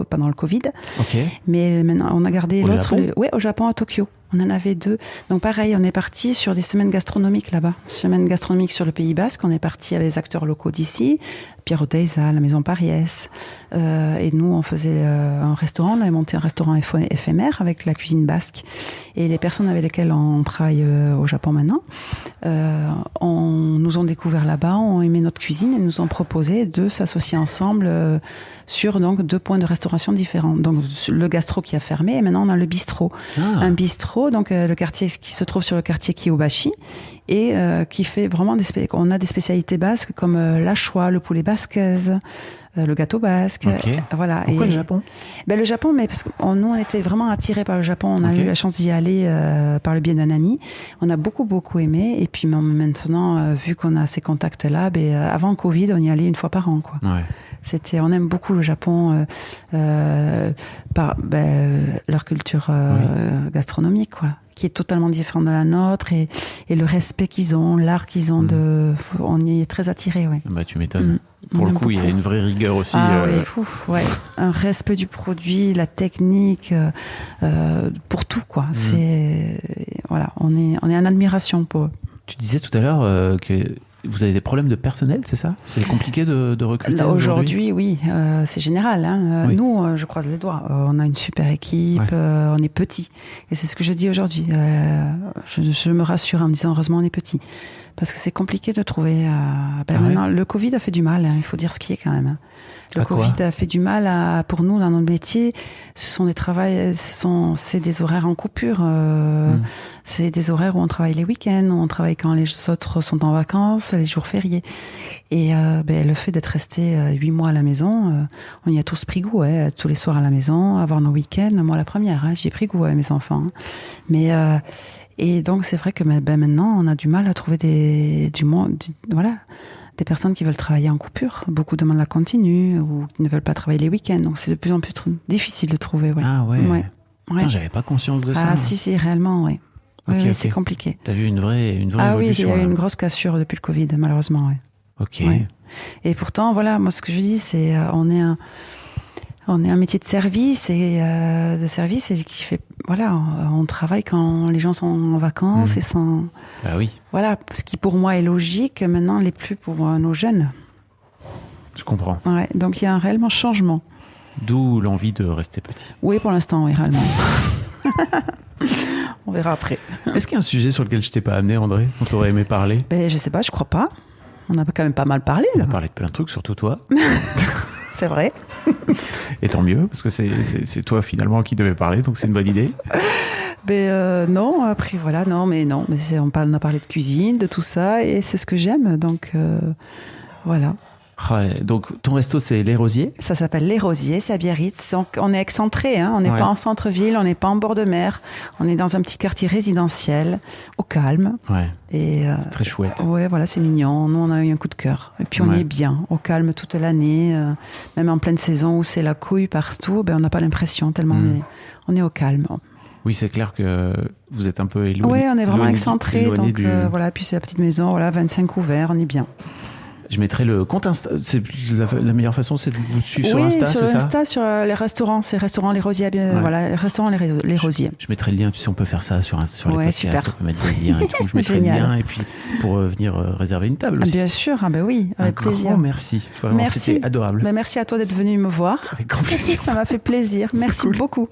S2: pendant le Covid.
S1: Okay.
S2: Mais maintenant, on a gardé l'autre.
S1: Oui,
S2: au Japon, à Tokyo. On en avait 2. Donc pareil, on est parti sur des semaines gastronomiques là-bas. Semaines gastronomiques sur le Pays Basque. On est parti avec les acteurs locaux d'ici. Pierre Oteiza, la Maison Pariès. Et nous, on faisait un restaurant. On avait monté un restaurant éphémère avec la cuisine basque. Et les personnes avec lesquelles on travaille au Japon maintenant, nous ont découvert là-bas, ont aimé notre cuisine et nous ont proposé de s'associer ensemble sur donc 2 points de restauration différents. Donc le gastro qui a fermé et maintenant on a le bistrot. Un bistrot, donc le quartier qui se trouve sur le quartier Kiyobashi et qui fait vraiment on a des spécialités basques comme la choix, le poulet basquaise, le gâteau basque.
S1: Okay.
S2: Voilà.
S1: Pourquoi le Japon ?
S2: Le Japon, mais parce que nous, on était vraiment attirés par le Japon. On a eu la chance d'y aller par le biais d'un ami. On a beaucoup aimé. Et puis maintenant, vu qu'on a ces contacts-là, avant le Covid, on y allait 1 fois par an, quoi.
S1: Ouais.
S2: On aime beaucoup le Japon par leur culture gastronomique, quoi, qui est totalement différente de la nôtre et le respect qu'ils ont, l'art qu'ils ont on y est très attirés, ouais.
S1: Bah tu m'étonnes. Pour le coup, il y a une vraie rigueur aussi.
S2: Oui, un respect du produit, la technique, pour tout, quoi. C'est on est en admiration pour eux.
S1: Tu disais tout à l'heure que vous avez des problèmes de personnel, c'est ça ? C'est compliqué de recruter
S2: aujourd'hui, oui, c'est général. Hein.
S1: Oui.
S2: Nous, je croise les doigts. On a une super équipe, on est petit. Et c'est ce que je dis aujourd'hui. Je me rassure en me disant, heureusement, on est petit. Parce que c'est compliqué de trouver... maintenant, le Covid a fait du mal, il faut dire ce qui est quand même. Hein. Le Covid a fait du mal pour nous dans notre métier. Ce sont c'est des horaires en coupure. C'est des horaires où on travaille les week-ends, où on travaille quand les autres sont en vacances, les jours fériés. Et le fait d'être resté 8 mois à la maison, on y a tous pris goût, tous les soirs à la maison, avoir nos week-ends. Moi, la première, j'ai pris goût à mes enfants. Mais et donc c'est vrai que maintenant, on a du mal à trouver des personnes qui veulent travailler en coupure. Beaucoup demandent la continue ou qui ne veulent pas travailler les week-ends. Donc c'est de plus en plus difficile de trouver. Ouais.
S1: Ah ouais. Putain, j'avais pas conscience de ça.
S2: Ah si, réellement, oui. Oui, c'est compliqué.
S1: T'as vu une vraie évolution.
S2: Ah oui, il y a eu une grosse cassure depuis le Covid, malheureusement. Ouais.
S1: Ok.
S2: Ouais. Et pourtant, voilà, moi ce que je dis, c'est on est un métier de service et qui fait on travaille quand les gens sont en vacances et sans.
S1: Bah oui.
S2: Voilà, ce qui pour moi est logique, maintenant l'est plus pour nos jeunes.
S1: Je comprends.
S2: Ouais, donc il y a un réellement changement.
S1: D'où l'envie de rester petit.
S2: Oui, pour l'instant, oui, réellement. On verra après.
S1: Est-ce qu'il y a un sujet sur lequel je t'ai pas amené, André, dont tu aurais aimé parler ?
S2: Je sais pas, je crois pas. On a quand même pas mal parlé, là.
S1: On a parlé de plein de trucs, surtout toi.
S2: C'est vrai.
S1: Et tant mieux, parce que c'est toi finalement qui devais parler, donc c'est une bonne idée.
S2: Non, après voilà, mais on a parlé de cuisine, de tout ça, et c'est ce que j'aime, donc voilà.
S1: Donc ton resto c'est Les Rosiers ?
S2: Ça s'appelle Les Rosiers, c'est à Biarritz. Donc, on est excentré, on n'est pas en centre-ville, on n'est pas en bord de mer, on est dans un petit quartier résidentiel, au calme.
S1: Ouais.
S2: Et
S1: c'est très chouette.
S2: Ouais, voilà, c'est mignon. Nous, on a eu un coup de cœur. Et puis on y est bien, au calme toute l'année, même en pleine saison où c'est la couille partout, on n'a pas l'impression tellement on est au calme.
S1: Oui, c'est clair que vous êtes un peu éloigné.
S2: Oui, on est vraiment excentré, donc voilà. Puis c'est la petite maison, 25 ouverts, on est bien.
S1: Je mettrai le compte Insta. C'est la meilleure façon, c'est de vous suivre sur Insta, c'est ça ? Oui, sur Insta,
S2: sur les restaurants. C'est restaurant Les Rosiers. Voilà, les restaurants Les Rosiers.
S1: Je mettrai le lien, tu sais, on peut faire ça sur les podcasts.
S2: Super.
S1: On peut mettre des liens et tout. Je mettrai le lien et puis pour venir réserver une table aussi.
S2: Bien sûr, oui, avec plaisir.
S1: Grand merci. Vraiment,
S2: merci.
S1: C'était adorable.
S2: Merci à toi d'être venu me voir.
S1: Avec grand plaisir.
S2: Ça m'a fait plaisir. Merci beaucoup.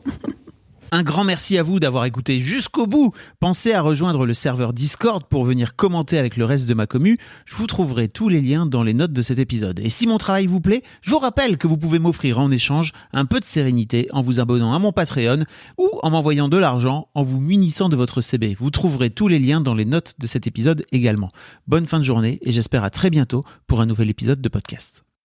S1: Un grand merci à vous d'avoir écouté jusqu'au bout. Pensez à rejoindre le serveur Discord pour venir commenter avec le reste de ma commu. Je vous trouverai tous les liens dans les notes de cet épisode. Et si mon travail vous plaît, je vous rappelle que vous pouvez m'offrir en échange un peu de sérénité en vous abonnant à mon Patreon ou en m'envoyant de l'argent en vous munissant de votre CB. Vous trouverez tous les liens dans les notes de cet épisode également. Bonne fin de journée et j'espère à très bientôt pour un nouvel épisode de podcast.